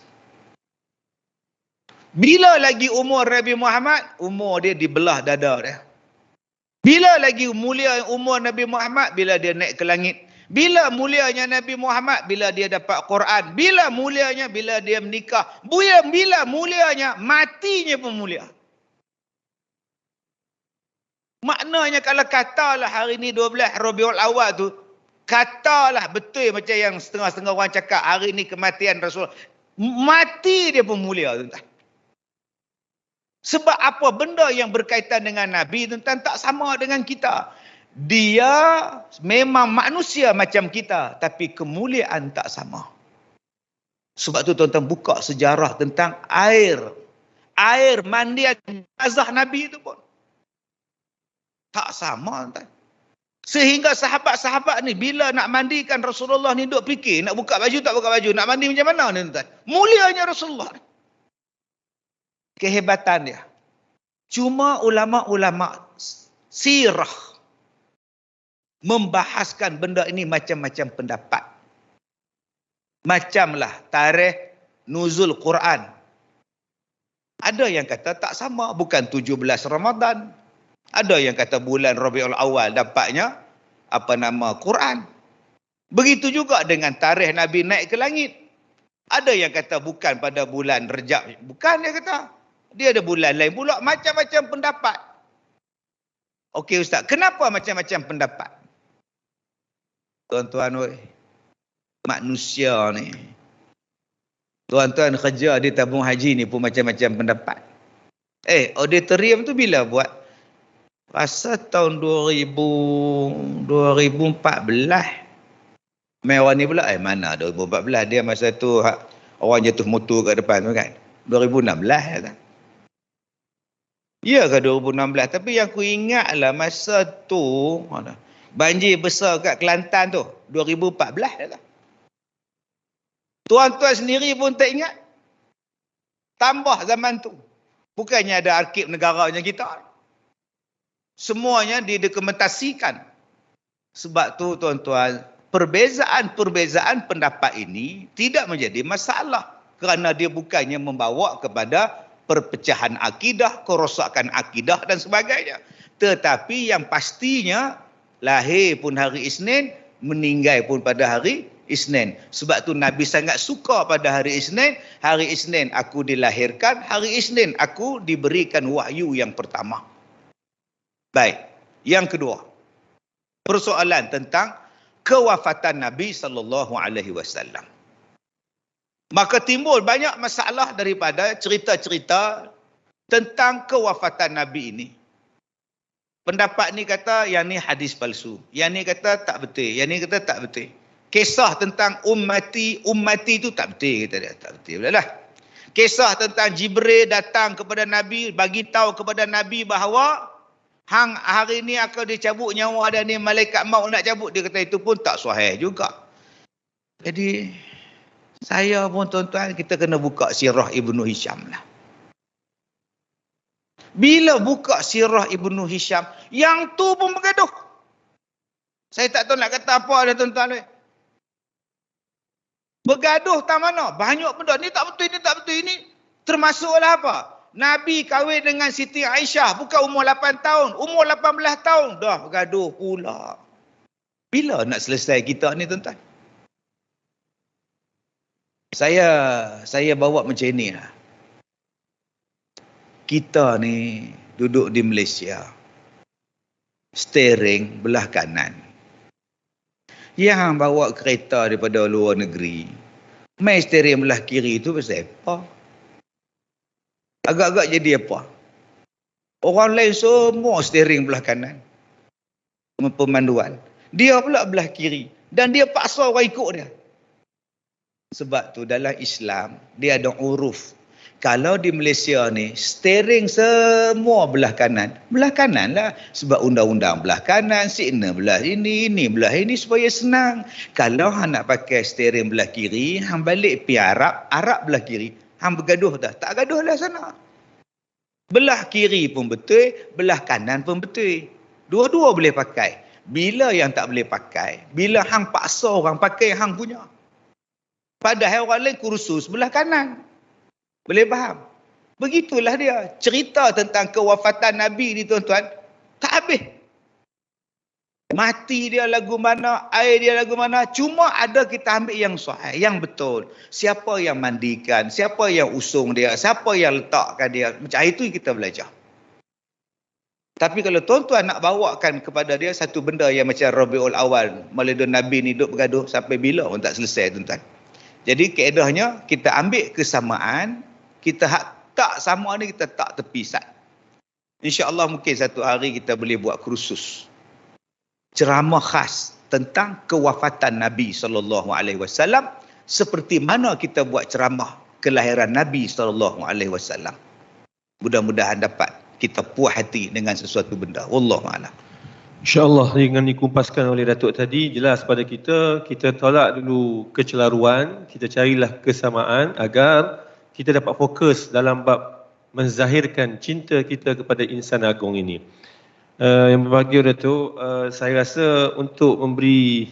Bila lagi umur Nabi Muhammad? Umur dia dibelah dada dia. Bila lagi mulia umur Nabi Muhammad? Bila dia naik ke langit. Bila mulianya Nabi Muhammad? Bila dia dapat Quran. Bila mulianya? Bila dia menikah. Bila mulianya? Matinya pun mulia. Maknanya kalau katalah hari ni 12 Rabiul Awal tu, katalah betul macam yang setengah-setengah orang cakap hari ni kematian Rasul. Mati dia pun mulia, tuan-tuan. Sebab apa? Benda yang berkaitan dengan Nabi, tuan-tuan, tak sama dengan kita. Dia memang manusia macam kita, tapi kemuliaan tak sama. Sebab tu tuan-tuan buka sejarah tentang air. Air mandian jenazah Nabi itu pun tak sama, tuan. Sehingga sahabat-sahabat ni bila nak mandikan Rasulullah ni duk fikir nak buka baju tak buka baju, nak mandi macam mana ni, tuan. Mulianya Rasulullah. Kehebatan dia. Cuma ulama-ulama sirah membahaskan benda ini macam-macam pendapat. Macamlah tarikh nuzul Quran. Ada yang kata tak sama, bukan 17 Ramadan. Ada yang kata bulan Rabiul Awal dapatnya Quran. Begitu juga dengan tarikh Nabi naik ke langit. Ada yang kata bukan pada bulan Rejab. Bukan, dia kata. Dia ada bulan lain pula. Macam-macam pendapat. Okey Ustaz, kenapa macam-macam pendapat? Tuan-tuan, manusia ni. Tuan-tuan kerja di tabung haji ni pun macam-macam pendapat. Auditorium tu bila buat? Rasa tahun 2014. Mewah ni pula, mana 2014, dia masa tu orang jatuh motor kat depan tu kan. 2016 kan. Ya ke 2016? Tapi yang aku ingat lah masa tu, banjir besar kat Kelantan tu, 2014 lah. Tuan-tuan sendiri pun tak ingat. Tambah zaman tu. Bukannya ada arkib negara macam kita. Semuanya didokumentasikan. Sebab tu tuan-tuan, perbezaan-perbezaan pendapat ini tidak menjadi masalah. Kerana dia bukannya membawa kepada perpecahan akidah, kerosakan akidah dan sebagainya. Tetapi yang pastinya, lahir pun hari Isnin, meninggal pun pada hari Isnin. Sebab tu Nabi sangat suka pada hari Isnin. Hari Isnin aku dilahirkan, hari Isnin aku diberikan wahyu yang pertama. Baik, yang kedua, persoalan tentang kewafatan Nabi SAW. Maka timbul banyak masalah daripada cerita-cerita tentang kewafatan Nabi ini. Pendapat ni kata yang ni hadis palsu, yang ni kata tak betul, yang ni kata tak betul. Kisah tentang ummati itu tak betul, kata dia, tak betul pula lah. Kisah tentang Jibril datang kepada Nabi, bagi tahu kepada Nabi bahawa hang hari ni akan dicabut nyawa dan ni malaikat maut nak cabut, dia kata itu pun tak sahih juga. Jadi saya pun tuan-tuan, kita kena buka sirah Ibnu Hisham lah. Bila buka sirah Ibnu Hisham, yang tu pun bergaduh. Saya tak tahu nak kata apa dah tuan-tuan. Bergaduh tak mana? Banyak benda. Ni tak betul, ni tak betul. Ini termasuklah apa? Nabi kahwin dengan Siti Aisyah bukan umur 8 tahun, umur 18 tahun. Dah bergaduh pula. Bila nak selesai kita ni tuan-tuan? Saya bawa macam ni lah. Kita ni duduk di Malaysia. Steering belah kanan. Yang bawa kereta daripada luar negeri, main steering belah kiri tu pasal apa? Agak-agak jadi apa? Orang lain semua steering belah kanan. Pemanduan. Dia pula belah kiri. Dan dia paksa orang ikut dia. Sebab tu dalam Islam, dia ada uruf. Kalau di Malaysia ni, steering semua belah kanan. Belah kanan lah. Sebab undang-undang belah kanan, signal belah ini belah ini supaya senang. Kalau hang nak pakai steering belah kiri, hang balik pi Arab belah kiri. Hang bergaduh dah. Tak gaduh lah sana. Belah kiri pun betul, belah kanan pun betul. Dua-dua boleh pakai. Bila yang tak boleh pakai? Bila hang paksa orang pakai hang punya. Padahal orang lain kursus belah kanan. Boleh faham? Begitulah dia. Cerita tentang kewafatan Nabi ni tuan-tuan, tak habis. Mati dia lagu mana, air dia lagu mana. Cuma ada kita ambil yang sahih, yang betul. Siapa yang mandikan, siapa yang usung dia, siapa yang letakkan dia. Macam itu kita belajar. Tapi kalau tuan-tuan nak bawakan kepada dia satu benda yang macam Rabiul Awal, Maulidun Nabi ni duduk bergaduh sampai bila pun tak selesai tuan-tuan. Jadi kaedahnya kita ambil kesamaan, kita tak sama ni kita tak tepisat. InsyaAllah mungkin satu hari kita boleh buat kursus ceramah khas tentang kewafatan Nabi SAW, seperti mana kita buat ceramah kelahiran Nabi SAW. Mudah-mudahan dapat kita puas hati dengan sesuatu benda. Wallahu a'lam. InsyaAllah dengan dikumpaskan oleh Datuk tadi, jelas pada kita tolak dulu kecelaruan, kita carilah kesamaan agar kita dapat fokus dalam bab menzahirkan cinta kita kepada insan agung ini. Yang berbahagia Datuk, saya rasa untuk memberi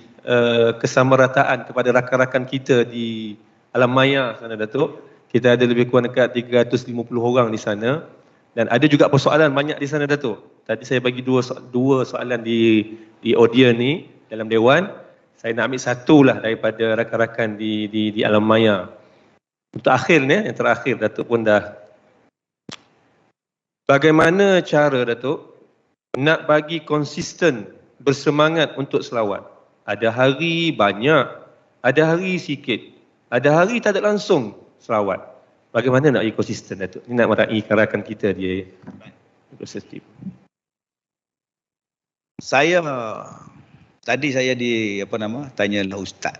kesamarataan kepada rakan-rakan kita di alam maya sana Datuk, kita ada lebih kurang dekat 350 orang di sana dan ada juga persoalan banyak di sana Datuk. Tadi saya bagi dua soalan di audio ni dalam dewan. Saya nak ambil satu lah daripada rakan-rakan di alam maya. Untuk akhir ni, yang terakhir Datuk pun dah. Bagaimana cara Datuk nak bagi konsisten bersemangat untuk selawat? Ada hari banyak, ada hari sikit, ada hari tak ada langsung selawat. Bagaimana nak ekosistem, Datuk? Ini nak meraih karakan kita di ekosistem. Tadi saya tanyalah Ustaz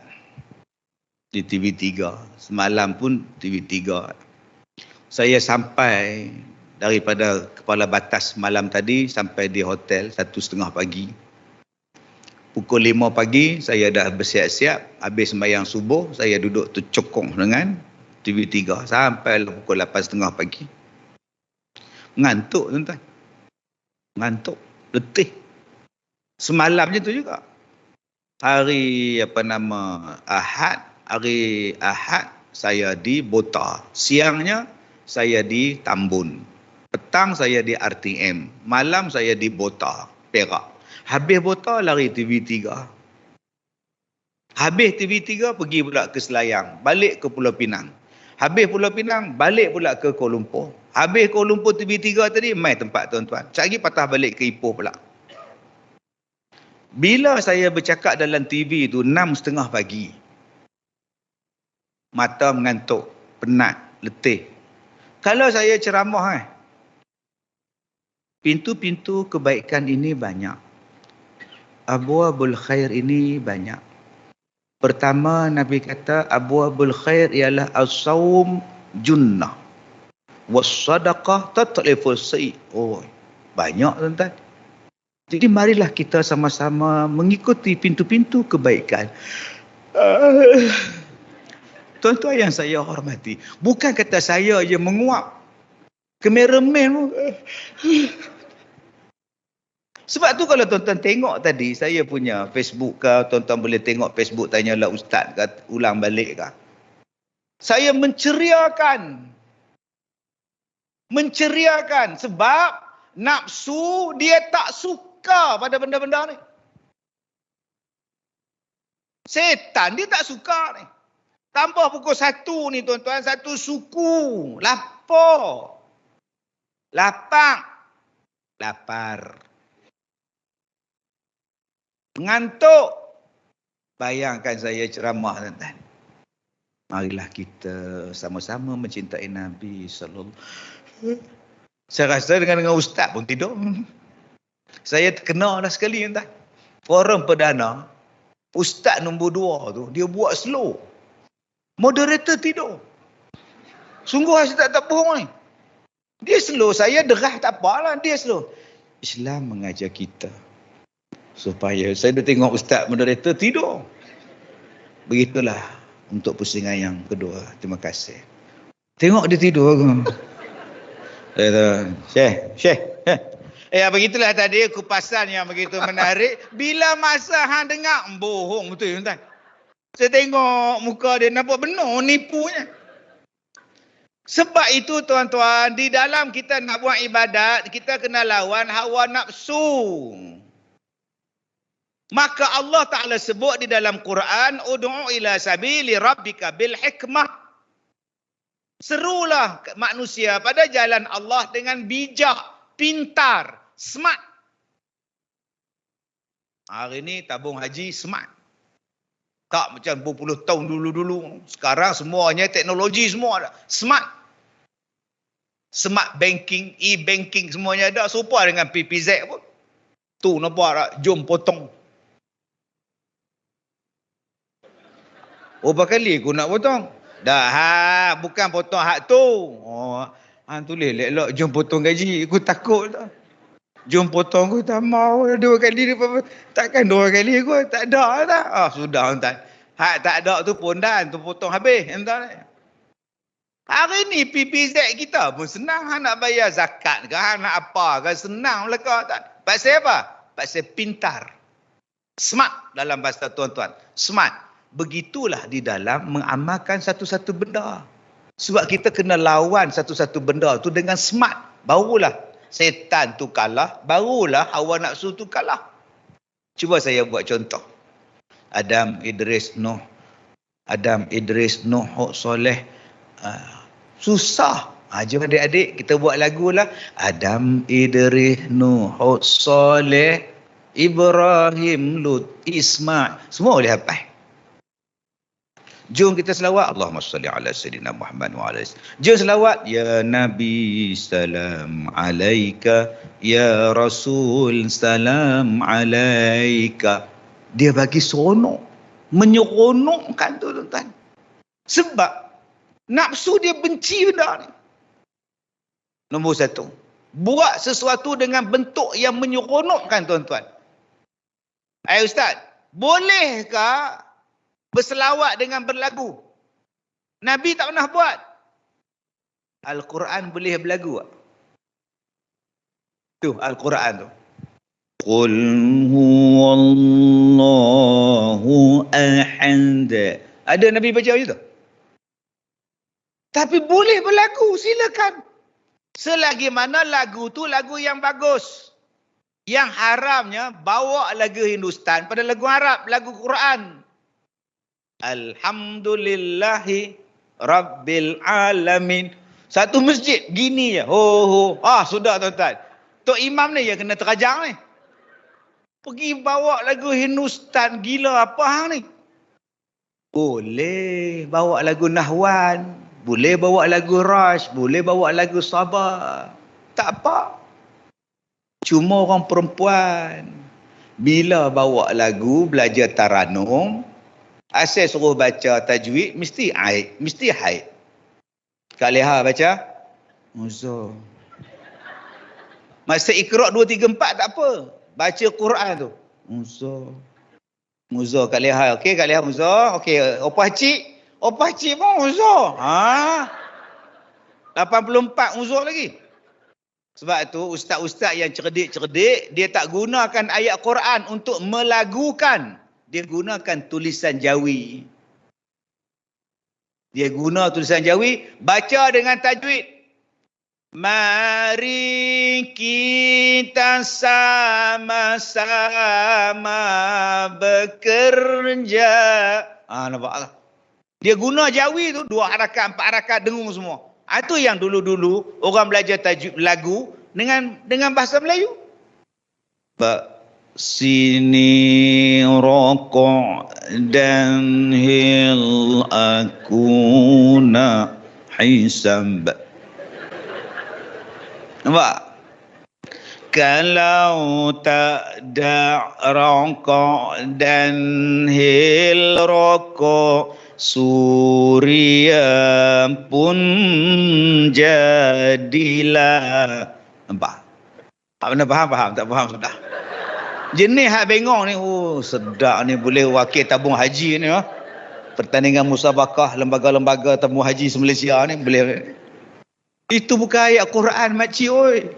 di TV3. Semalam pun TV3. Saya sampai daripada Kepala Batas malam tadi sampai di hotel 1:30 pagi. Pukul 5 pagi saya dah bersiap-siap, habis sembahyang subuh saya duduk tercokong dengan TV3 sampai pukul 8:30 pagi. Ngantuk tuan-tuan. Ngantuk, letih. Semalam je tu juga. Hari Ahad saya di Bota. Siangnya saya di Tambun. Petang saya di RTM. Malam saya di Bota, Perak. Habis Bota lari TV3. Habis TV3 pergi pula ke Selayang. Balik ke Pulau Pinang. Habis Pulau Pinang balik pula ke Kuala Lumpur. Habis Kuala Lumpur TV3 tadi mai tempat tuan-tuan. Cari patah balik ke Ipoh pula. Bila saya bercakap dalam TV tu 6:30 pagi. Mata mengantuk, penat, letih. Kalau saya ceramah pintu-pintu kebaikan ini banyak. Abwabul khair ini banyak. Pertama Nabi kata abwabul khair ialah as-saum junnah. Was-sadaqah tatlifus sayyi. Oh, banyak tuan-tuan. Jadi marilah kita sama-sama mengikuti pintu-pintu kebaikan. Tuan-tuan yang saya hormati, bukan kata saya je menguap. Kameraman. Sebab tu kalau tuan-tuan tengok tadi, saya punya Facebook ke, tuan-tuan boleh tengok Facebook Tanyalah Ustaz ke, ulang balik ke. Saya menceriakan. Menceriakan sebab nafsu dia tak suka pada benda-benda ni. Setan dia tak suka ni. Tambah pukul 1 ni tuan-tuan, satu suku. Lapar. Lapar. Mengantuk. Bayangkan saya ceramah tuan-tuan. Marilah kita sama-sama mencintai Nabi sallallahu. Saya rasa dengan ustaz pun tidur. Saya terkena dah sekali tuan-tuan. Forum perdana, ustaz nombor 2 tu dia buat slow. Moderator tidur. Sungguh saya tak bohong ni. Dia slow, saya derah tak apalah, dia slow. Islam mengajar kita supaya saya dah tengok ustaz moderator tidur. Begitulah untuk pusingan yang kedua. Terima kasih. Tengok dia tidur ke? Syekh. Begitulah tadi kupasan yang begitu menarik. Bila masa hang dengar bohong betul tuan. Saya tengok muka dia nampak benar nipunya. Sebab itu tuan-tuan, di dalam kita nak buat ibadat, kita kena lawan hawa nafsu. Maka Allah Ta'ala sebut di dalam Quran, ud'u ila sabili rabbika bil hikmah. Serulah manusia pada jalan Allah dengan bijak, pintar, smart. Hari ni tabung haji smart. Tak macam berpuluh tahun dulu-dulu. Sekarang semuanya teknologi semua ada. Smart. Smart banking, e-banking semuanya ada. Serupa dengan PPZ pun. Tu nampak tak? Jom potong. Berapa kali aku nak potong? Dah, bukan potong hak tu. Tulis elok jom potong gaji. Aku takut tak. Jom potong aku tak mau. 2 kali ni takkan 2 kali aku tak ada tak. Sudah tuan. Hak tak ada tu pun dah tu potong habis tuan. Hari ni PPZ kita pun senang. Hang nak bayar zakat ke, hang nak apa ke, senang belaka tak. Pasal apa? Pasal pintar. Smart dalam bahasa tuan-tuan. Smart. Begitulah di dalam mengamalkan satu-satu benda. Sebab kita kena lawan satu-satu benda tu dengan smart. Barulah setan tu kalah, barulah hawa nafsu tu kalah. Cuba saya buat contoh. Adam, Idris, Nuh, Hud, Soleh. Susah. Jom adik-adik kita buat lagu lah. Adam, Idris, Nuh, Hud, Soleh, Ibrahim, Lut, Ismail. Semua boleh hafal. Jom kita selawat. Allahumma salli ala Sayyidina Muhammad wa ala Jom selawat. Ya Nabi salam alaika. Ya Rasul salam alaika. Dia bagi seronok. Menyeronokkan tu tuan-tuan. Sebab nafsu dia benci benda ni. Nombor satu. Buat sesuatu dengan bentuk yang menyeronokkan tuan-tuan. Ustaz, bolehkah berselawat dengan berlagu? Nabi tak pernah buat. Al-Quran boleh berlagu tak? Tu Al-Quran tu. Qul huwallahu ahad. Ada Nabi baca macam tu? Tapi boleh berlagu, silakan. Selagi mana lagu tu lagu yang bagus. Yang haramnya bawa lagu Hindustan pada lagu Arab, lagu Quran. Alhamdulillahi Rabbil Alamin. Satu masjid gini je. Sudah tuan-tuan. Tok Imam ni yang kena terajang ni. Pergi bawa lagu Hindustan, gila apa hang ni? Boleh bawa lagu Nahwan, boleh bawa lagu Rash, boleh bawa lagu Sabah. Tak apa. Cuma orang perempuan bila bawa lagu, belajar taranum, asal suruh baca tajwid, mesti haid. Kak Leha baca Muza. Masa Iqra' 2, 3, 4 tak apa. Baca Quran tu. Muza Kak Leha. Okey Kak Leha Muza. Okey, Opah Cik pun Muza. 84 Muza lagi. Sebab tu ustaz-ustaz yang cerdik-cerdik, dia tak gunakan ayat Quran untuk melagukan. Dia gunakan tulisan Jawi. Dia guna tulisan Jawi, baca dengan tajwid. Mari kita sama-sama bekerja. Nampak tak? Dia guna Jawi tu 2 harakat, 4 harakat, dengung semua. Itu yang dulu-dulu orang belajar tajwid lagu dengan bahasa Melayu. Sini rokok dan hil aku nak hisab. Nampak? Kalau tak ada rokok dan hil rokok, Suria pun jadilah. Nampak? Tak pernah faham? Tak faham sudah. Jenis hak bengong ni, sedap ni, boleh wakil tabung haji ni. Pertandingan musabakah lembaga-lembaga tabung haji se-Malaysia ni boleh. Itu bukan ayat Quran makcik oi.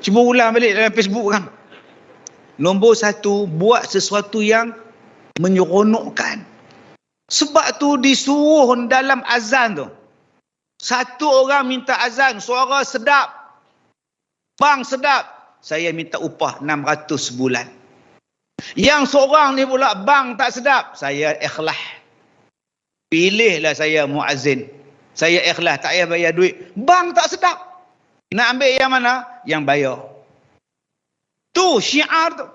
Cuba ulang balik dalam Facebook kan. Nombor 1, buat sesuatu yang menyeronokkan. Sebab tu disuruh dalam azan tu. Satu orang minta azan, suara sedap. Bang sedap. Saya minta upah 600 sebulan. Yang seorang ni pula, bang tak sedap. Saya ikhlas. Pilihlah saya muazzin. Saya ikhlas, tak payah bayar duit. Bang tak sedap. Nak ambil yang mana? Yang bayar. Tu syiar tu.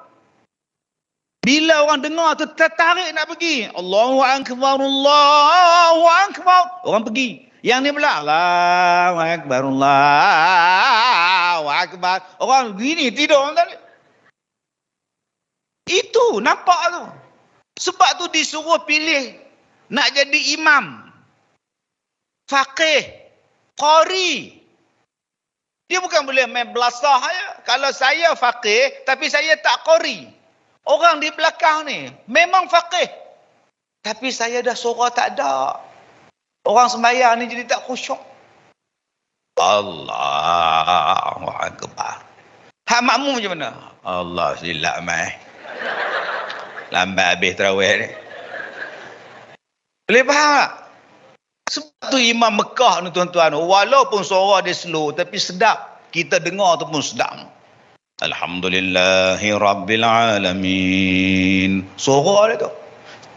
Bila orang dengar tu tertarik nak pergi. Allahu Akbar, Allahu Akbar. Orang pergi. Yang ni pula, Allahu Akbar, Allahu Akbar. Orang gini tidur. Itu nampak tu. Sebab tu disuruh pilih nak jadi imam, faqih, qari. Dia bukan boleh main belasah aja. Kalau saya faqih tapi saya tak qari. Orang di belakang ni memang faqih tapi saya dah suara tak ada. Orang sembahyang ni jadi tak khusyuk. Allahu Akbar. Hak makmum macam mana? Allah silap mai. Lambat habis tarawih ni. Boleh faham tak? Sebab tu Imam Mekah ni tuan-tuan, walaupun suara dia slow tapi sedap. Kita dengar tu pun sedap. Alhamdulillahi Rabbil Alamin. Suara dia tu.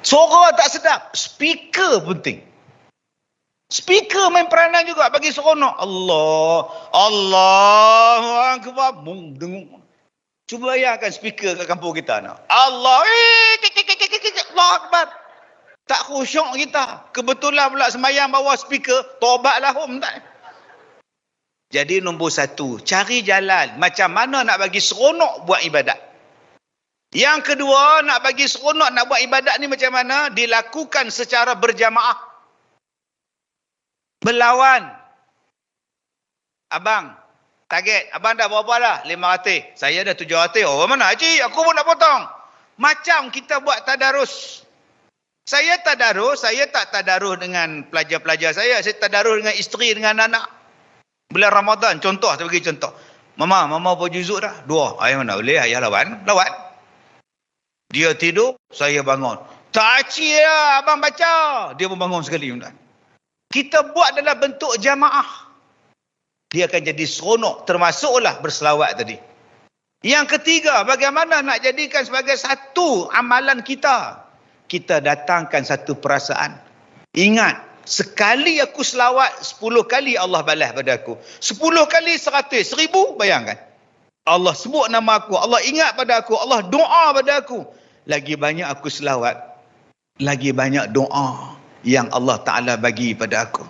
Suara tak sedap, speaker penting. Speaker main peranan juga bagi seronok. Allahu Akbar. Dengung. Cuba bayangkan speaker kat kampung kita nak. Allah Akbar. Tak khusyuk kita. Kebetulan pula sembahyang bawah speaker, tobatlah home tak. Jadi nombor satu, cari jalan macam mana nak bagi seronok buat ibadat. Yang kedua, nak bagi seronok nak buat ibadat ni macam mana? Dilakukan secara berjamaah. Berlawan. Abang, target. Abang dah berapa dah? 500. Saya dah 700. Oh, mana Haji? Aku pun nak potong. Macam kita buat tadarus. Saya tadarus, saya tak tadarus dengan pelajar-pelajar saya. Saya tadarus dengan isteri, dengan anak. Bulan Ramadan, contoh, saya bagi contoh. Mama apa juzuk dah? 2. Ayah mana boleh? Ayah lawan. Dia tidur, saya bangun. Tak acik lah, abang baca. Dia pun bangun sekali. Kita buat dalam bentuk jamaah. Dia akan jadi seronok, termasuklah berselawat tadi. Yang ketiga, bagaimana nak jadikan sebagai satu amalan kita? Kita datangkan satu perasaan. Ingat, sekali aku selawat, 10 kali Allah balas pada aku. 10 kali 100, 1000, bayangkan. Allah sebut nama aku, Allah ingat pada aku, Allah doa pada aku. Lagi banyak aku selawat, lagi banyak doa yang Allah Ta'ala bagi pada aku.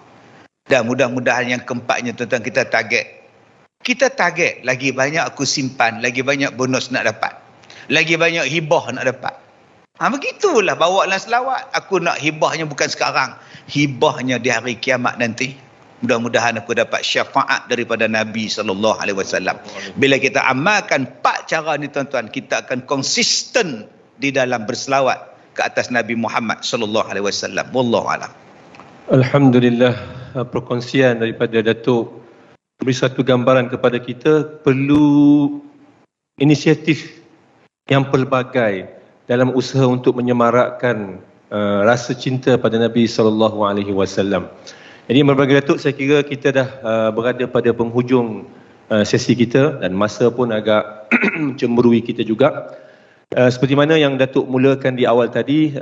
Dan mudah-mudahan yang keempatnya tuan-tuan, kita target. Kita target, lagi banyak aku simpan, lagi banyak bonus nak dapat. Lagi banyak hibah nak dapat. Begitulah bawa dalam selawat. Aku nak hibahnya bukan sekarang. Hibahnya di hari kiamat nanti. Mudah-mudahan aku dapat syafaat daripada Nabi SAW. Bila kita amalkan 4 cara ni tuan-tuan, kita akan konsisten di dalam berselawat ke atas Nabi Muhammad SAW. Wallahu a'lam. Alhamdulillah, perkongsian daripada Datuk beri satu gambaran kepada kita perlu inisiatif yang pelbagai dalam usaha untuk menyemarakkan rasa cinta pada Nabi SAW. Jadi berbagai Datuk, saya kira kita dah berada pada penghujung sesi kita dan masa pun agak mencemburui kita juga. Seperti mana yang Datuk mulakan di awal tadi,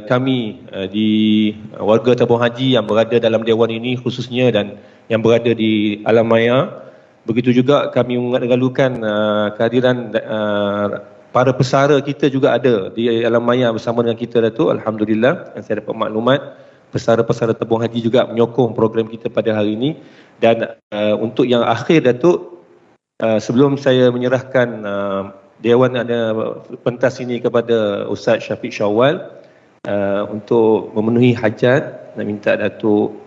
kami di warga tabung haji yang berada dalam dewan ini khususnya dan yang berada di alam maya, begitu juga kami mengalu-alukan kehadiran para pesara kita juga ada di alam maya bersama dengan kita Datuk. Alhamdulillah, yang saya dapat maklumat, pesara-pesara tabung haji juga menyokong program kita pada hari ini. Dan untuk yang akhir Datuk, sebelum saya menyerahkan Dewan ada pentas ini kepada Ustaz Syafiq Syawal untuk memenuhi hajat, nak minta Datuk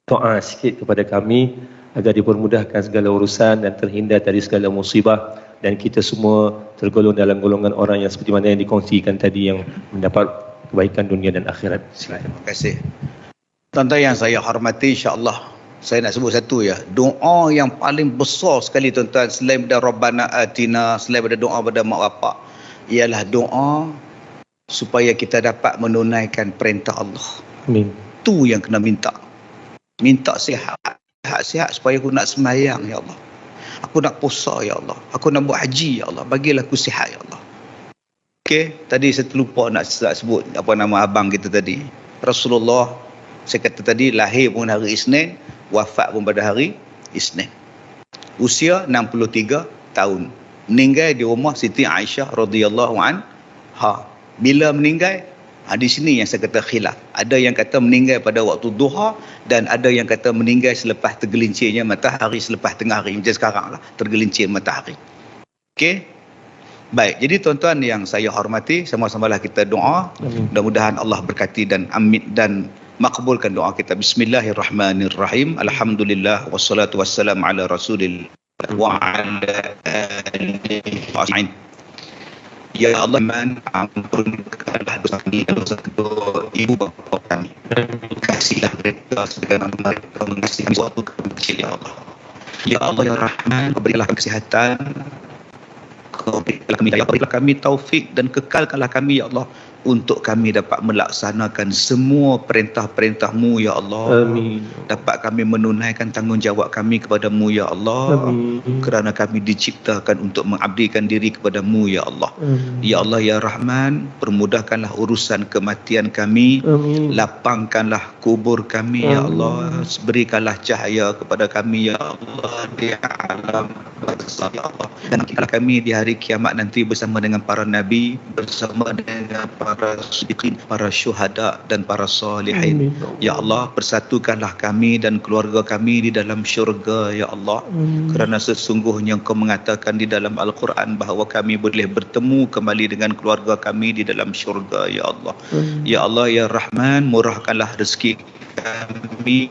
doa sikit kepada kami agar dipermudahkan segala urusan dan terhindar dari segala musibah dan kita semua tergolong dalam golongan orang yang seperti mana yang dikongsikan tadi, yang mendapat kebaikan dunia dan akhirat. Silakan. Terima kasih. Tuan-tuan yang saya hormati, insya-Allah saya nak sebut satu ya, doa yang paling besar sekali tuan-tuan, selain daripada Rabbana Atina, selain daripada doa pada mak bapak, ialah doa supaya kita dapat menunaikan perintah Allah. Amin. Itu yang kena minta. Minta sihat supaya aku nak sembahyang ya Allah. Aku nak puasa ya Allah. Aku nak buat haji ya Allah. Bagilah aku sihat ya Allah. Okey, tadi saya terlupa nak sebut apa nama abang kita tadi. Rasulullah, saya kata tadi, lahir pun hari Isnin, wafat pun pada hari Isnin. Usia 63 tahun. Meninggal di rumah Siti Aisyah radhiyallahu anha. Bila meninggal? Di sini yang saya kata khilaf. Ada yang kata meninggal pada waktu duha dan ada yang kata meninggal selepas tergelincirnya matahari, selepas tengah hari. Macam sekarang lah, tergelincir matahari. Okey? Baik, jadi tuan-tuan yang saya hormati, sama-samalah kita doa. Mudah-mudahan Allah berkati dan amin dan makbulkan doa kita. Bismillahirrahmanirrahim. Alhamdulillah wassalatu wassalamu ala Rasulillah wa ala alihi wa sahbihi. Ya Allah, ampunkanlah dosa kami dan dosa kedua ibu bapa kami. Kasihlah mereka sebagaimana mereka mengasihi suatu kecil ya Allah. Ya Allah ya Rahman, berilah kesihatan, berilah kami taufik dan kekalkanlah kami ya Allah untuk kami dapat melaksanakan semua perintah-perintah-Mu ya Allah. Amin. Dapat kami menunaikan tanggungjawab kami kepada-Mu ya Allah. Amin. Kerana kami diciptakan untuk mengabdikan diri kepada-Mu ya Allah. Amin. Ya Allah ya Rahman, permudahkanlah urusan kematian kami. Amin. Lapangkanlah kubur kami ya Amin. Allah. Berikanlah cahaya kepada kami ya Allah di alam Ya Allah, dan bangkitkanlah kami di hari kiamat nanti bersama dengan para nabi, bersama dengan para siddiqin, para syuhada dan para salihin. Ya Allah, persatukanlah kami dan keluarga kami di dalam syurga, ya Allah. Kerana sesungguhnya Engkau mengatakan di dalam Al-Quran bahawa kami boleh bertemu kembali dengan keluarga kami di dalam syurga, ya Allah. Ya Allah, ya Rahman, murahkanlah rezeki kami,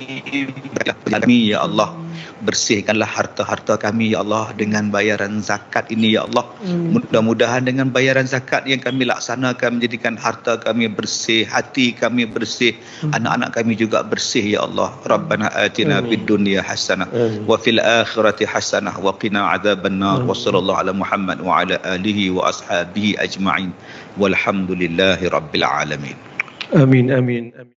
ya Allah. Bersihkanlah harta-harta kami, ya Allah, dengan bayaran zakat ini, ya Allah. Mudah-mudahan dengan bayaran zakat yang kami laksanakan menjadikan harta kami bersih, hati kami bersih, anak-anak kami juga bersih, ya Allah. Rabbana atina fid dunya hasanah wa fil akhirati hasanah wa qina adzabannar. Wa sallallahu ala Muhammad wa ala alihi wa ashabihi ajma'in. Walhamdulillahi rabbil alamin. Amin, amin, amin.